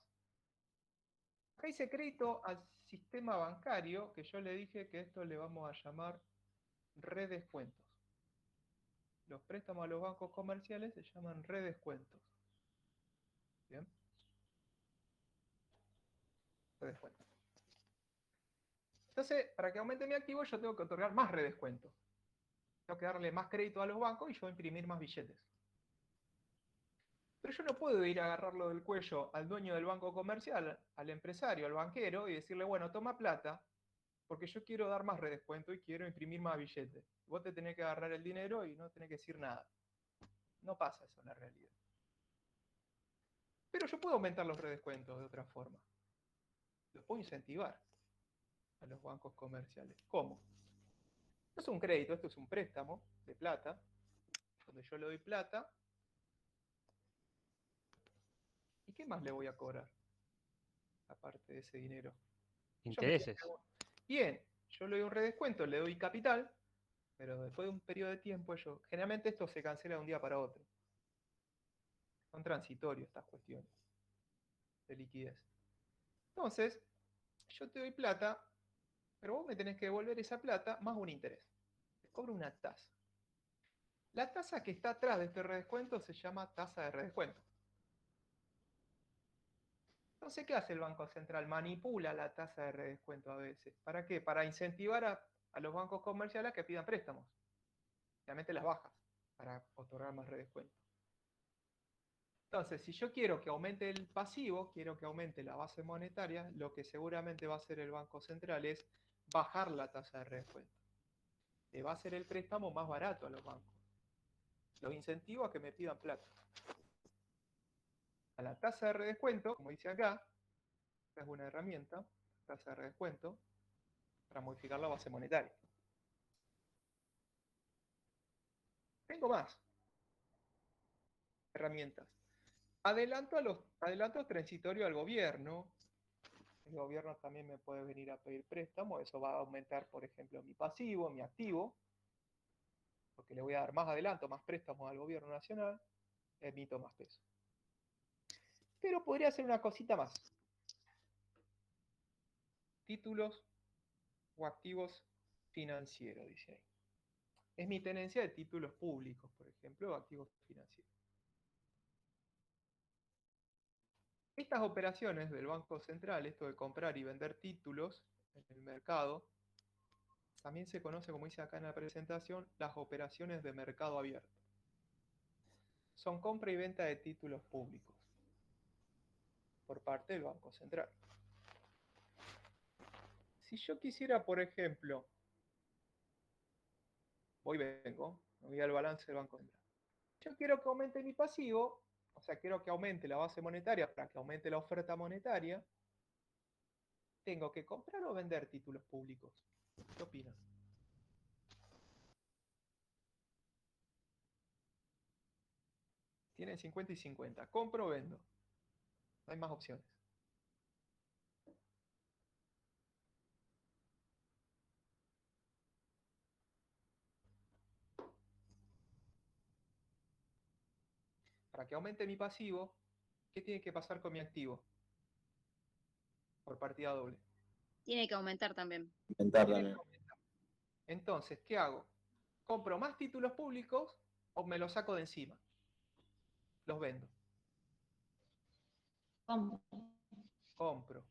Acá dice crédito al sistema bancario, que yo le dije que esto le vamos a llamar redescuentos. Los préstamos a los bancos comerciales se llaman redescuentos. ¿Bien? Redescuentos. Entonces, para que aumente mi activo, yo tengo que otorgar más redescuentos. Tengo que darle más crédito a los bancos y yo imprimir más billetes. Pero yo no puedo ir a agarrarlo del cuello al dueño del banco comercial, al empresario, al banquero, y decirle, bueno, toma plata, porque yo quiero dar más redescuento y quiero imprimir más billetes. Vos te tenés que agarrar el dinero y no tenés que decir nada. No pasa eso en la realidad. Pero yo puedo aumentar los redescuentos de otra forma. Los puedo incentivar a los bancos comerciales. ¿Cómo? No es un crédito, esto es un préstamo de plata, donde yo le doy plata. ¿Y qué más le voy a cobrar? Aparte de ese dinero. Intereses. Bien, yo le doy un redescuento, le doy capital, pero después de un periodo de tiempo, generalmente esto se cancela de un día para otro. Son transitorios estas cuestiones de liquidez. Entonces, yo te doy plata, pero vos me tenés que devolver esa plata más un interés. Te cobro una tasa. La tasa que está atrás de este redescuento se llama tasa de redescuento. Entonces, ¿qué hace el Banco Central? Manipula la tasa de redescuento a veces. ¿Para qué? Para incentivar a los bancos comerciales a que pidan préstamos. Realmente las bajas para otorgar más redescuento. Entonces, si yo quiero que aumente el pasivo, quiero que aumente la base monetaria, lo que seguramente va a hacer el Banco Central es bajar la tasa de redescuento. Le va a hacer el préstamo más barato a los bancos. Los incentivo a que me pidan plata. A la tasa de redescuento, como dice acá, esta es una herramienta, tasa de redescuento, para modificar la base monetaria. Tengo más herramientas. Adelanto transitorio al gobierno. El gobierno también me puede venir a pedir préstamo. Eso va a aumentar, por ejemplo, mi pasivo, mi activo, porque le voy a dar más adelanto, más préstamos al gobierno nacional, emito más peso. Pero podría hacer una cosita más. Títulos o activos financieros, dice ahí. Es mi tenencia de títulos públicos, por ejemplo, o activos financieros. Estas operaciones del Banco Central, esto de comprar y vender títulos en el mercado, también se conoce, como dice acá en la presentación, las operaciones de mercado abierto. Son compra y venta de títulos públicos por parte del Banco Central. Si yo quisiera, por ejemplo, vengo, me voy al balance del Banco Central. Yo quiero que aumente mi pasivo, o sea, quiero que aumente la base monetaria para que aumente la oferta monetaria. ¿Tengo que comprar o vender títulos públicos? ¿Qué opinan? Tienen 50 y 50. ¿Compro o vendo? No hay más opciones. Para que aumente mi pasivo, ¿qué tiene que pasar con mi activo? Por partida doble. Tiene que aumentar también. Entonces, ¿qué hago? ¿Compro más títulos públicos o me los saco de encima? Los vendo. Compro.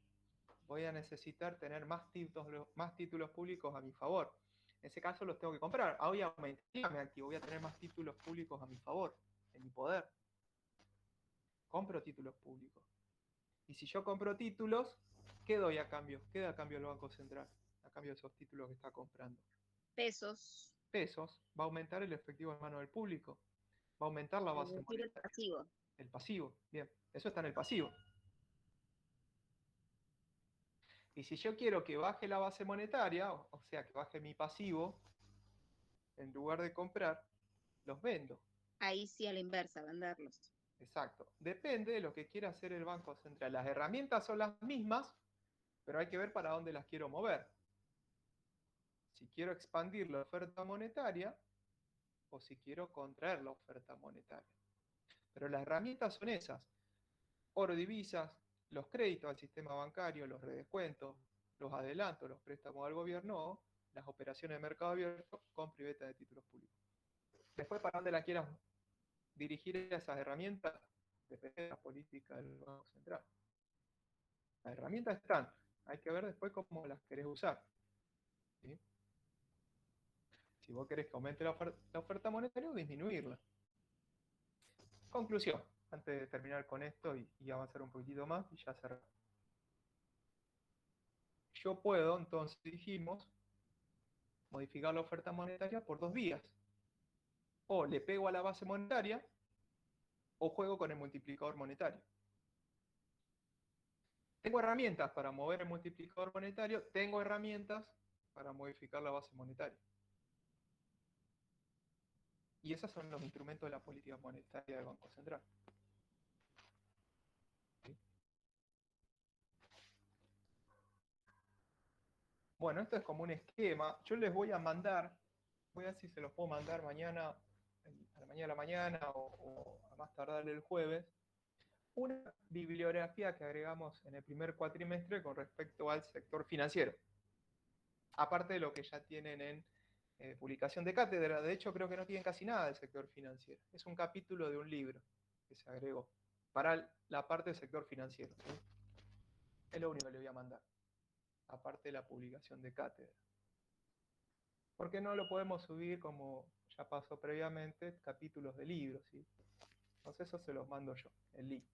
Voy a necesitar tener más títulos públicos a mi favor. En ese caso los tengo que comprar. Hoy aumentaría mi activo. Voy a tener más títulos públicos a mi favor, en mi poder. Compro títulos públicos. Y si yo compro títulos, ¿qué doy a cambio? ¿Qué da a cambio el Banco Central? A cambio de esos títulos que está comprando. Pesos. Pesos. Va a aumentar el efectivo en mano del público. Va a aumentar la base monetaria. El pasivo. El pasivo. Bien. Eso está en el pasivo. Y si yo quiero que baje la base monetaria, o sea, que baje mi pasivo, en lugar de comprar, los vendo. Ahí sí a la inversa, venderlos. Exacto. Depende de lo que quiera hacer el Banco Central. Las herramientas son las mismas, pero hay que ver para dónde las quiero mover. Si quiero expandir la oferta monetaria o si quiero contraer la oferta monetaria. Pero las herramientas son esas. Oro, divisas, los créditos al sistema bancario, los redescuentos, los adelantos, los préstamos al gobierno, las operaciones de mercado abierto, compra y venta de títulos públicos. Después, para dónde la quieras dirigir esas herramientas, depende de la política del Banco Central. Las herramientas están, hay que ver después cómo las querés usar. ¿Sí? Si vos querés que aumente la oferta monetaria o disminuirla. Conclusión, antes de terminar con esto y avanzar un poquitito más y ya cerrar. Yo puedo, entonces dijimos, modificar la oferta monetaria por dos vías. O le pego a la base monetaria o juego con el multiplicador monetario. Tengo herramientas para mover el multiplicador monetario, tengo herramientas para modificar la base monetaria. Y esos son los instrumentos de la política monetaria del Banco Central. ¿Sí? Bueno, esto es como un esquema. Yo les voy a mandar, voy a ver si se los puedo mandar mañana, a la mañana o a más tardar el jueves, una bibliografía que agregamos en el primer cuatrimestre con respecto al sector financiero. Aparte de lo que ya tienen en publicación de cátedra, de hecho creo que no tienen casi nada del sector financiero. Es un capítulo de un libro que se agregó para la parte del sector financiero. ¿Sí? Es lo único que le voy a mandar, aparte de la publicación de cátedra. Porque no lo podemos subir, como ya pasó previamente, capítulos de libros. ¿Sí? Entonces eso se los mando yo, el link.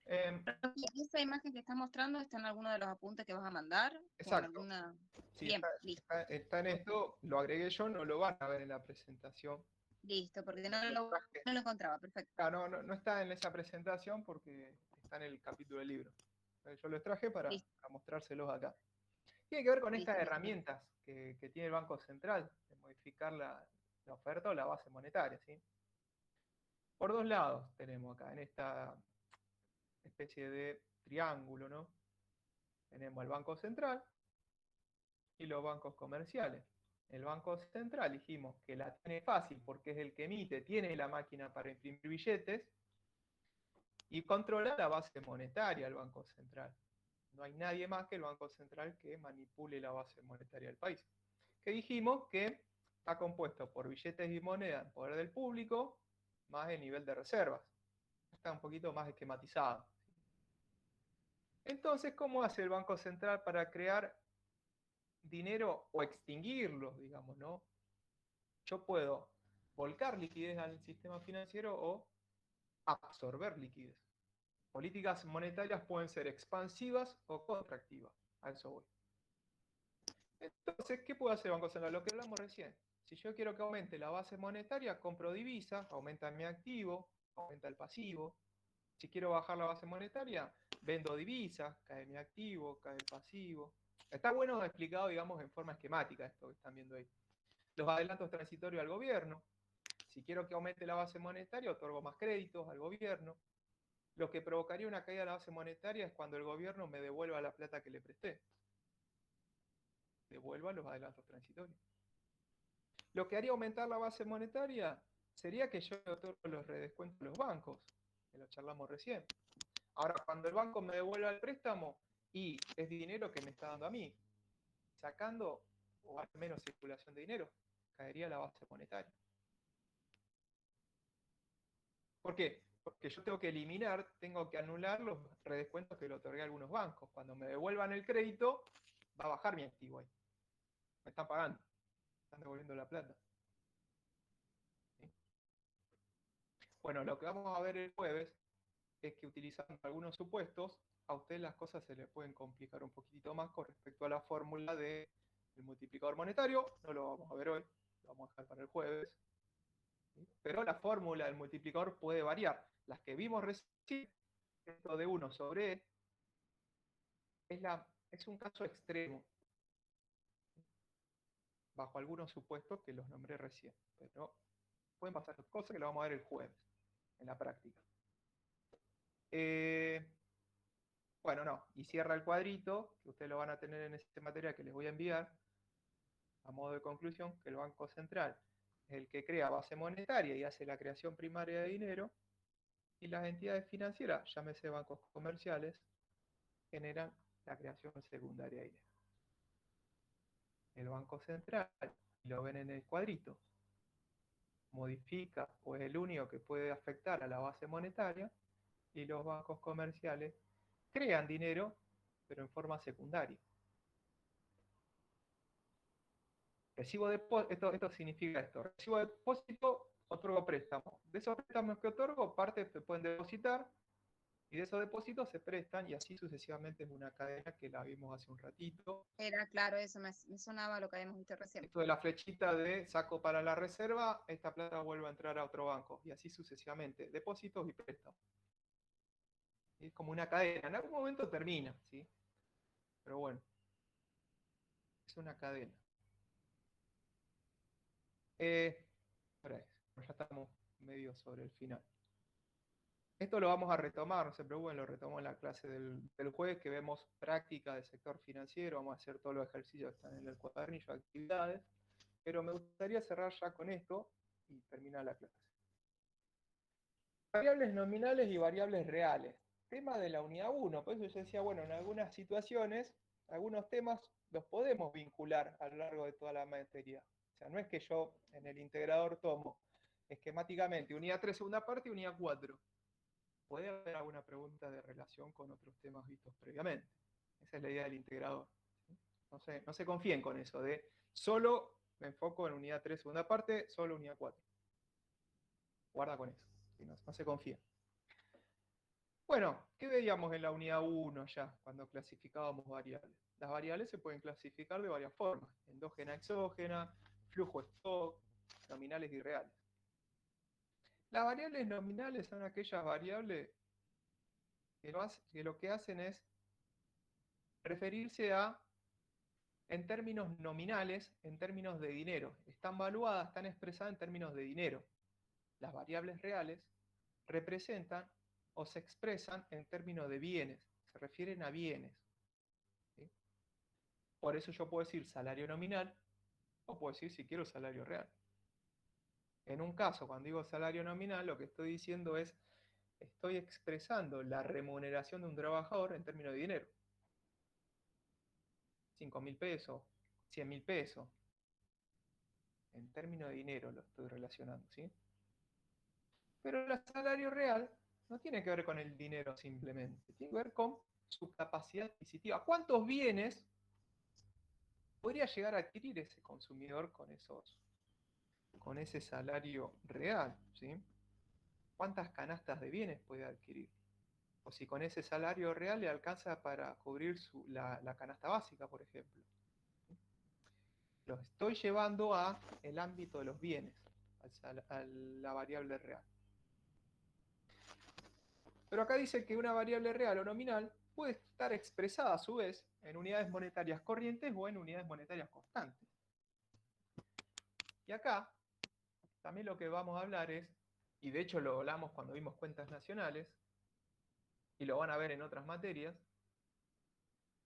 ¿Y esa imagen que estás mostrando está en alguno de los apuntes que vas a mandar? Exacto. Alguna... Sí, Bien, listo. está en esto, lo agregué yo, no lo van a ver en la presentación. Listo, porque no lo encontraba, perfecto. Ah, no está en esa presentación porque está en el capítulo del libro. Yo los traje para mostrárselos acá. Tiene que ver con estas herramientas que tiene el Banco Central de modificar la oferta o la base monetaria. ¿Sí? Por dos lados tenemos acá, en esta especie de triángulo, ¿no? Tenemos el Banco Central y los bancos comerciales. El Banco Central dijimos que la tiene fácil porque es el que emite, tiene la máquina para imprimir billetes y controla la base monetaria del Banco Central. No hay nadie más que el Banco Central que manipule la base monetaria del país. Que dijimos que está compuesto por billetes y monedas en poder del público, más el nivel de reservas. Está un poquito más esquematizado. Entonces, ¿cómo hace el Banco Central para crear dinero o extinguirlo, digamos, ¿no? Yo puedo volcar liquidez al sistema financiero o absorber liquidez. Políticas monetarias pueden ser expansivas o contractivas. A eso voy. Entonces, ¿qué puede hacer el Banco Central? Lo que hablamos recién. Si yo quiero que aumente la base monetaria, compro divisas, aumenta mi activo, aumenta el pasivo. Si quiero bajar la base monetaria, vendo divisas, cae mi activo, cae el pasivo. Está bueno explicado, digamos, en forma esquemática esto que están viendo ahí. Los adelantos transitorios al gobierno. Si quiero que aumente la base monetaria, otorgo más créditos al gobierno. Lo que provocaría una caída de la base monetaria es cuando el gobierno me devuelva la plata que le presté. Devuelva los adelantos transitorios. Lo que haría aumentar la base monetaria sería que yo le otorgo los redescuentos a los bancos, que lo charlamos recién. Ahora, cuando el banco me devuelva el préstamo, y es dinero que me está dando a mí, sacando o al menos circulación de dinero, caería la base monetaria. ¿Por qué? Porque yo tengo que eliminar, tengo que anular los redescuentos que le otorgué a algunos bancos. Cuando me devuelvan el crédito, va a bajar mi activo ahí. Me están pagando, me están devolviendo la plata. ¿Sí? Bueno, lo que vamos a ver el jueves es que utilizando algunos supuestos, a usted las cosas se le pueden complicar un poquitito más con respecto a la fórmula del multiplicador monetario. No lo vamos a ver hoy, lo vamos a dejar para el jueves. ¿Sí? Pero la fórmula del multiplicador puede variar. Las que vimos recién, esto de 1 sobre E, es un caso extremo, bajo algunos supuestos que los nombré recién. Pero pueden pasar cosas que lo vamos a ver el jueves, en la práctica. Bueno, no, y cierra el cuadrito, que ustedes lo van a tener en este material que les voy a enviar, a modo de conclusión, que el Banco Central es el que crea base monetaria y hace la creación primaria de dinero, y las entidades financieras, llámese bancos comerciales, generan la creación secundaria de dinero. el Banco Central, y lo ven en el cuadrito, modifica o es el único que puede afectar a la base monetaria, y los bancos comerciales crean dinero, pero en forma secundaria. Esto significa esto: recibo depósito, otorgo préstamo. De esos préstamos que otorgo, parte se pueden depositar, y de esos depósitos se prestan, y así sucesivamente. Es una cadena que la vimos hace un ratito. Era claro, eso me sonaba lo que habíamos visto recién. Esto de la flechita de saco para la reserva, esta plata vuelve a entrar a otro banco, y así sucesivamente, depósitos y préstamos. Es como una cadena, en algún momento termina, ¿sí? Pero bueno, es una cadena. Ahora ya estamos medio sobre el final. Esto lo vamos a retomar, no se preocupen, lo retomo en la clase del jueves, que vemos práctica del sector financiero. Vamos a hacer todos los ejercicios que están en el cuadernillo de actividades, pero me gustaría cerrar ya con esto y terminar la clase. Variables nominales y variables reales. Tema de la unidad 1, por eso yo decía, bueno, en algunas situaciones, algunos temas los podemos vincular a lo largo de toda la materia. O sea, no es que yo en el integrador tomo esquemáticamente unidad 3 segunda parte y unidad 4. Puede haber alguna pregunta de relación con otros temas vistos previamente. Esa es la idea del integrador. No se confíen con eso de solo me enfoco en unidad 3 segunda parte, solo unidad 4. Guarda con eso, ¿sí? No se confíen. Bueno, ¿qué veíamos en la unidad 1 ya cuando clasificábamos variables? Las variables se pueden clasificar de varias formas: endógena, exógena, flujo stock, nominales y reales. Las variables nominales son aquellas variables que lo que hacen es referirse a, en términos nominales, en términos de dinero. Están valuadas, están expresadas en términos de dinero. Las variables reales representan o se expresan en términos de bienes, se refieren a bienes. ¿Sí? Por eso yo puedo decir salario nominal, o puedo decir, si quiero, salario real. En un caso, cuando digo salario nominal, lo que estoy diciendo es, estoy expresando la remuneración de un trabajador en términos de dinero. 5.000 pesos, 100.000 pesos. En términos de dinero lo estoy relacionando, ¿sí? Pero el salario real no tiene que ver con el dinero simplemente, tiene que ver con su capacidad adquisitiva. ¿Cuántos bienes podría llegar a adquirir ese consumidor con ese salario real? ¿Sí? ¿Cuántas canastas de bienes puede adquirir? O si con ese salario real le alcanza para cubrir la canasta básica, por ejemplo. Lo estoy llevando a el ámbito de los bienes, a la variable real. Pero acá dice que una variable real o nominal puede estar expresada a su vez en unidades monetarias corrientes o en unidades monetarias constantes. Y acá también lo que vamos a hablar es, y de hecho lo hablamos cuando vimos cuentas nacionales, y lo van a ver en otras materias,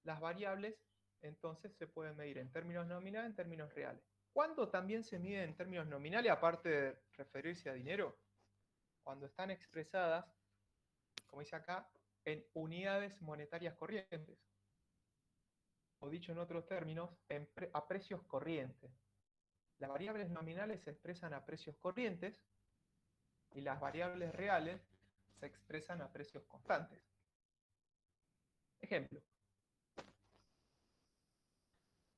las variables entonces se pueden medir en términos nominales, en términos reales. ¿Cuándo también se mide en términos nominales, aparte de referirse a dinero? Cuando están expresadas, como dice acá, en unidades monetarias corrientes. O dicho en otros términos, a precios corrientes. Las variables nominales se expresan a precios corrientes y las variables reales se expresan a precios constantes. Ejemplo.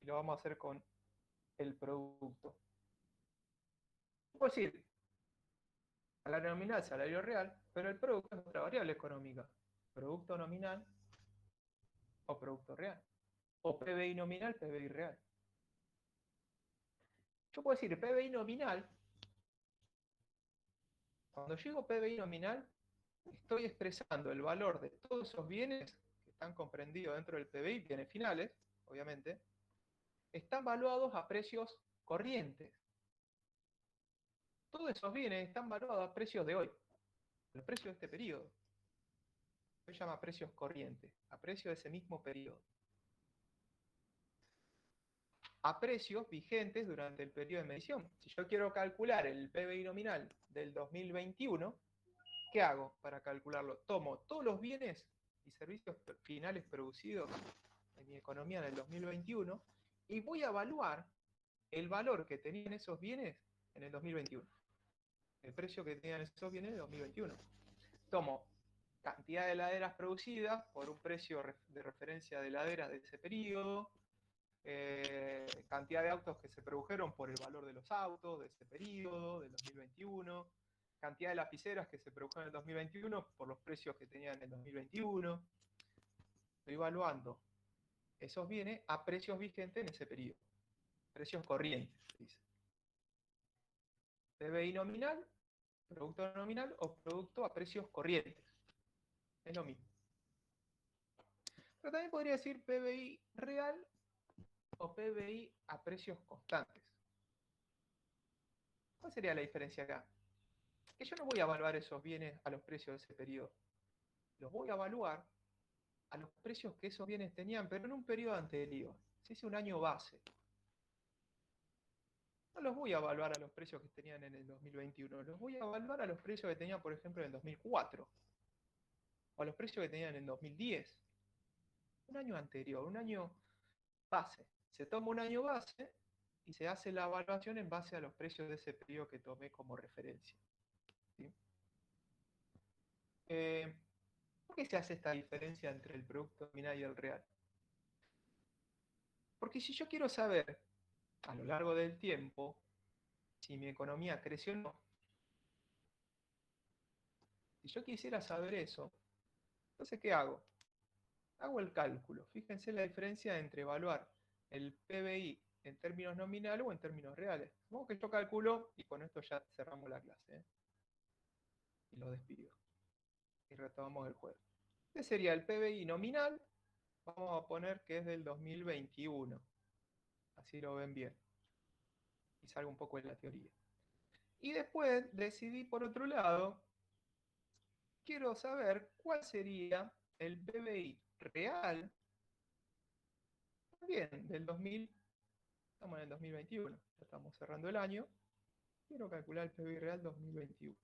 Y lo vamos a hacer con el producto. Puedo decir salario nominal, salario real, pero el producto es otra variable económica. Producto nominal o producto real. O PBI nominal, PBI real. Yo puedo decir PBI nominal. Cuando yo digo PBI nominal, estoy expresando el valor de todos esos bienes que están comprendidos dentro del PBI, bienes finales, obviamente, están valuados a precios corrientes. Todos esos bienes están valuados a precios de hoy, el precio de este periodo. Se llama precios corrientes, a precio de ese mismo periodo. A precios vigentes durante el periodo de medición. Si yo quiero calcular el PBI nominal del 2021, ¿qué hago para calcularlo? Tomo todos los bienes y servicios finales producidos en mi economía en el 2021 y voy a evaluar el valor que tenían esos bienes en el 2021. El precio que tenían esos bienes en el 2021. Tomo cantidad de heladeras producidas por un precio de referencia de heladeras de ese periodo, cantidad de autos que se produjeron por el valor de los autos de ese periodo, del 2021, cantidad de lapiceras que se produjeron en el 2021 por los precios que tenían en el 2021. Estoy evaluando esos bienes a precios vigentes en ese periodo. Precios corrientes, dice. PBI nominal, producto nominal o producto a precios corrientes. Es lo mismo. Pero también podría decir PBI real o PBI a precios constantes. ¿Cuál sería la diferencia acá? Que yo no voy a evaluar esos bienes a los precios de ese periodo. Los voy a evaluar a los precios que esos bienes tenían, pero en un periodo anterior. Si es un año base. No los voy a evaluar a los precios que tenían en el 2021. Los voy a evaluar a los precios que tenían, por ejemplo, en el 2004. O a los precios que tenían en 2010. Un año anterior, un año base. Se toma un año base y se hace la evaluación en base a los precios de ese periodo que tomé como referencia. ¿Sí? ¿Por qué se hace esta diferencia entre el producto nominal y el real? Porque si yo quiero saber a lo largo del tiempo si mi economía creció o no, si yo quisiera saber eso, entonces ¿qué hago? Hago el cálculo. Fíjense la diferencia entre evaluar el PBI en términos nominales o en términos reales. Supongamos que yo calculo, y con esto ya cerramos la clase, ¿eh? Y lo despido. Y retomamos el juego. Este sería el PBI nominal. Vamos a poner que es del 2021. Así lo ven bien. Y salgo un poco de la teoría. Y después decidí, por otro lado, quiero saber cuál sería el PBI real también del 2000. Estamos en el 2021, ya estamos cerrando el año. Quiero calcular el PBI real 2021.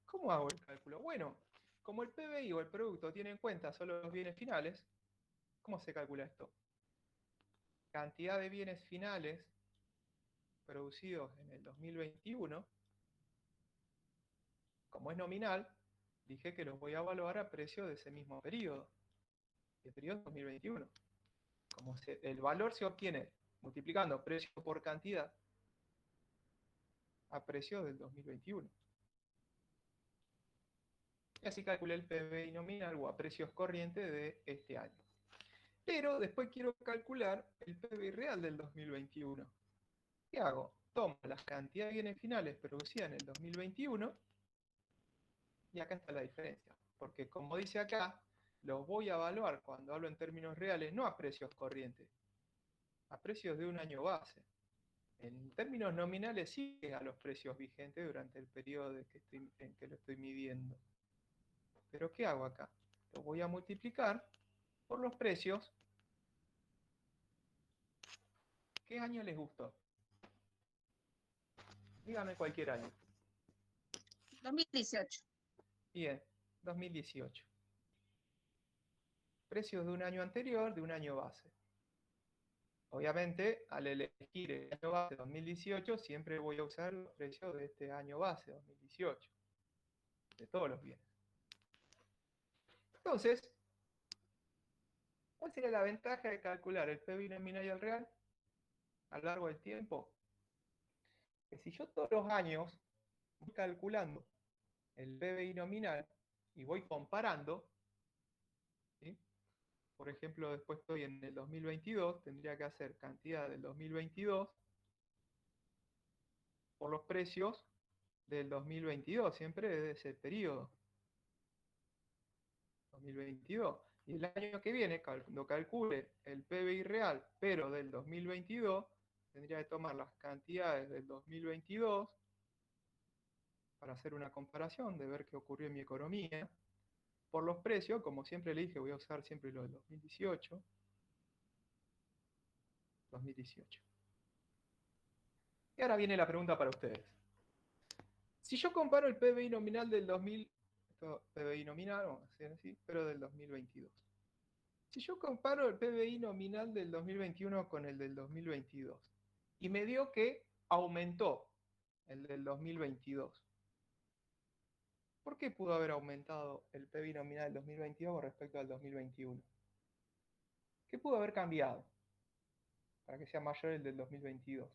¿Cómo hago el cálculo? Bueno, como el PBI o el producto tiene en cuenta solo los bienes finales, ¿cómo se calcula esto? Cantidad de bienes finales producidos en el 2021, como es nominal, dije que los voy a evaluar a precio de ese mismo periodo, el periodo 2021. Como el valor se obtiene multiplicando precio por cantidad a precio del 2021. Y así calculé el PBI nominal o a precios corrientes de este año. Pero después quiero calcular el PBI real del 2021. ¿Qué hago? Tomo las cantidades de bienes finales producidas en el 2021 y acá está la diferencia. Porque como dice acá, los voy a evaluar cuando hablo en términos reales, no a precios corrientes, a precios de un año base. En términos nominales sigue a los precios vigentes durante el periodo en que lo estoy midiendo. Pero ¿qué hago acá? Lo voy a multiplicar por los precios. ¿Qué año les gustó? Dígame cualquier año. 2018. Bien, 2018. Precios de un año anterior, de un año base. Obviamente, al elegir el año base 2018, siempre voy a usar los precios de este año base 2018, de todos los bienes. Entonces, ¿cuál sería la ventaja de calcular el PBI nominal y el real a lo largo del tiempo? Que si yo todos los años voy calculando el PBI nominal y voy comparando, ¿sí? Por ejemplo, después estoy en el 2022, tendría que hacer cantidad del 2022 por los precios del 2022, siempre desde ese periodo. 2022. Y el año que viene, cuando calcule el PBI real, pero del 2022, tendría que tomar las cantidades del 2022 para hacer una comparación de ver qué ocurrió en mi economía. Por los precios, como siempre le dije, voy a usar siempre los del 2018. 2018. Y ahora viene la pregunta para ustedes. Si yo comparo el PBI nominal del 2000, PBI nominal, vamos a decir así, pero del 2022. Si yo comparo el PBI nominal del 2021 con el del 2022 y me dio que aumentó el del 2022, ¿por qué pudo haber aumentado el PBI nominal del 2022 con respecto al 2021? ¿Qué pudo haber cambiado para que sea mayor el del 2022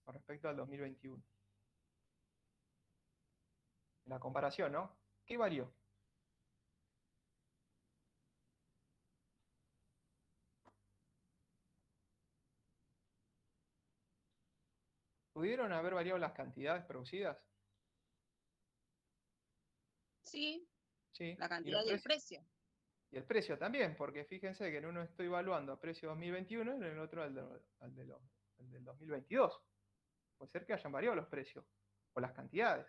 con respecto al 2021? La comparación, ¿no? ¿Qué varió? ¿Pudieron haber variado las cantidades producidas? Sí, Sí. la ¿Y cantidad los y el precios? precio. Y el precio también, porque fíjense que en uno estoy evaluando a precio 2021 y en el otro al del 2022. Puede ser que hayan variado los precios o las cantidades.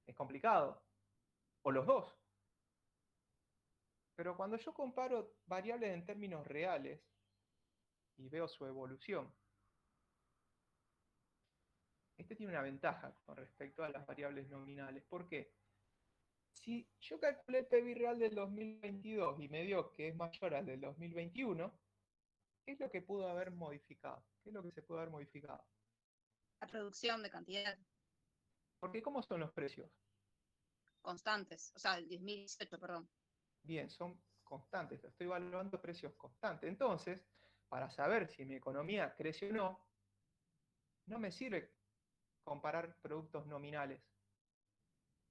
Es complicado. O los dos. Pero cuando yo comparo variables en términos reales y veo su evolución, este tiene una ventaja con respecto a las variables nominales. ¿Por qué? Si yo calculé el PBI real del 2022 y me dio que es mayor al del 2021, ¿qué es lo que pudo haber modificado? ¿Qué es lo que se pudo haber modificado? La producción de cantidad Porque ¿cómo son los precios? constantes. O sea, el 2018, perdón. Bien, son constantes. Estoy evaluando precios constantes. Entonces, para saber si mi economía crece o no, no me sirve comparar productos nominales.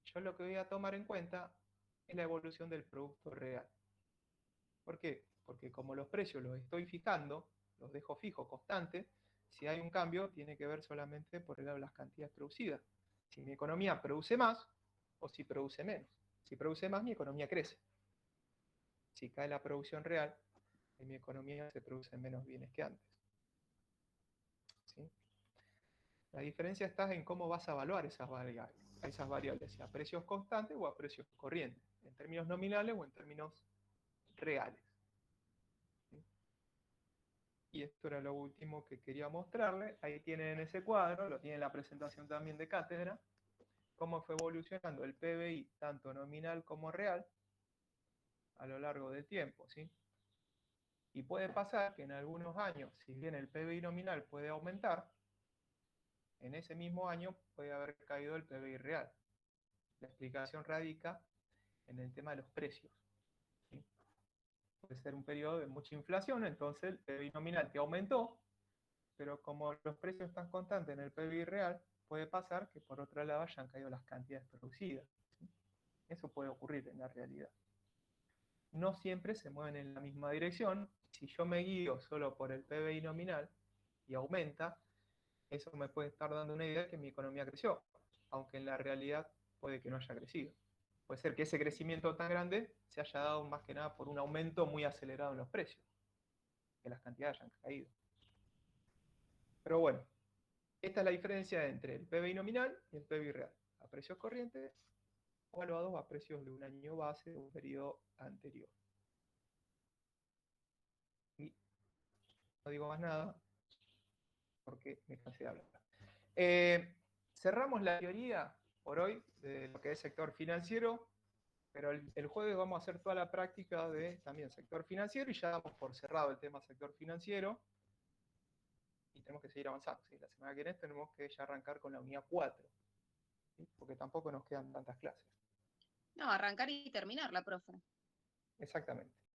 Yo lo que voy a tomar en cuenta es la evolución del producto real. ¿Por qué? Porque como los precios los estoy fijando, los dejo fijos, constantes, si hay un cambio tiene que ver solamente por el lado de las cantidades producidas. Si mi economía produce más o si produce menos. Si produce más, mi economía crece. Si cae la producción real, en mi economía se producen menos bienes que antes. ¿Sí? La diferencia está en cómo vas a evaluar esas variables, si a precios constantes o a precios corrientes, en términos nominales o en términos reales. ¿Sí? Y esto era lo último que quería mostrarle. Ahí tienen ese cuadro, lo tienen en la presentación también de cátedra, cómo fue evolucionando el PBI, tanto nominal como real, a lo largo del tiempo. ¿Sí? Y puede pasar que en algunos años, si bien el PBI nominal puede aumentar, en ese mismo año puede haber caído el PBI real. La explicación radica en el tema de los precios. ¿Sí? Puede ser un periodo de mucha inflación, entonces el PBI nominal te aumentó, pero como los precios están constantes en el PBI real, puede pasar que por otro lado hayan caído las cantidades producidas. ¿Sí? Eso puede ocurrir en la realidad. No siempre se mueven en la misma dirección. Si yo me guío solo por el PBI nominal y aumenta, eso me puede estar dando una idea de que mi economía creció, aunque en la realidad puede que no haya crecido. Puede ser que ese crecimiento tan grande se haya dado más que nada por un aumento muy acelerado en los precios, que las cantidades hayan caído. Pero bueno, esta es la diferencia entre el PBI nominal y el PBI real, a precios corrientes o evaluados a precios de un año base o un periodo anterior. Y no digo más nada porque me cansé de hablar. Cerramos la teoría por hoy de lo que es sector financiero, pero el jueves vamos a hacer toda la práctica de también sector financiero y ya damos por cerrado el tema sector financiero y tenemos que seguir avanzando. ¿Sí? La semana que viene tenemos que ya arrancar con la unidad 4, ¿sí? Porque tampoco nos quedan tantas clases. No, arrancar y terminar la profe. Exactamente.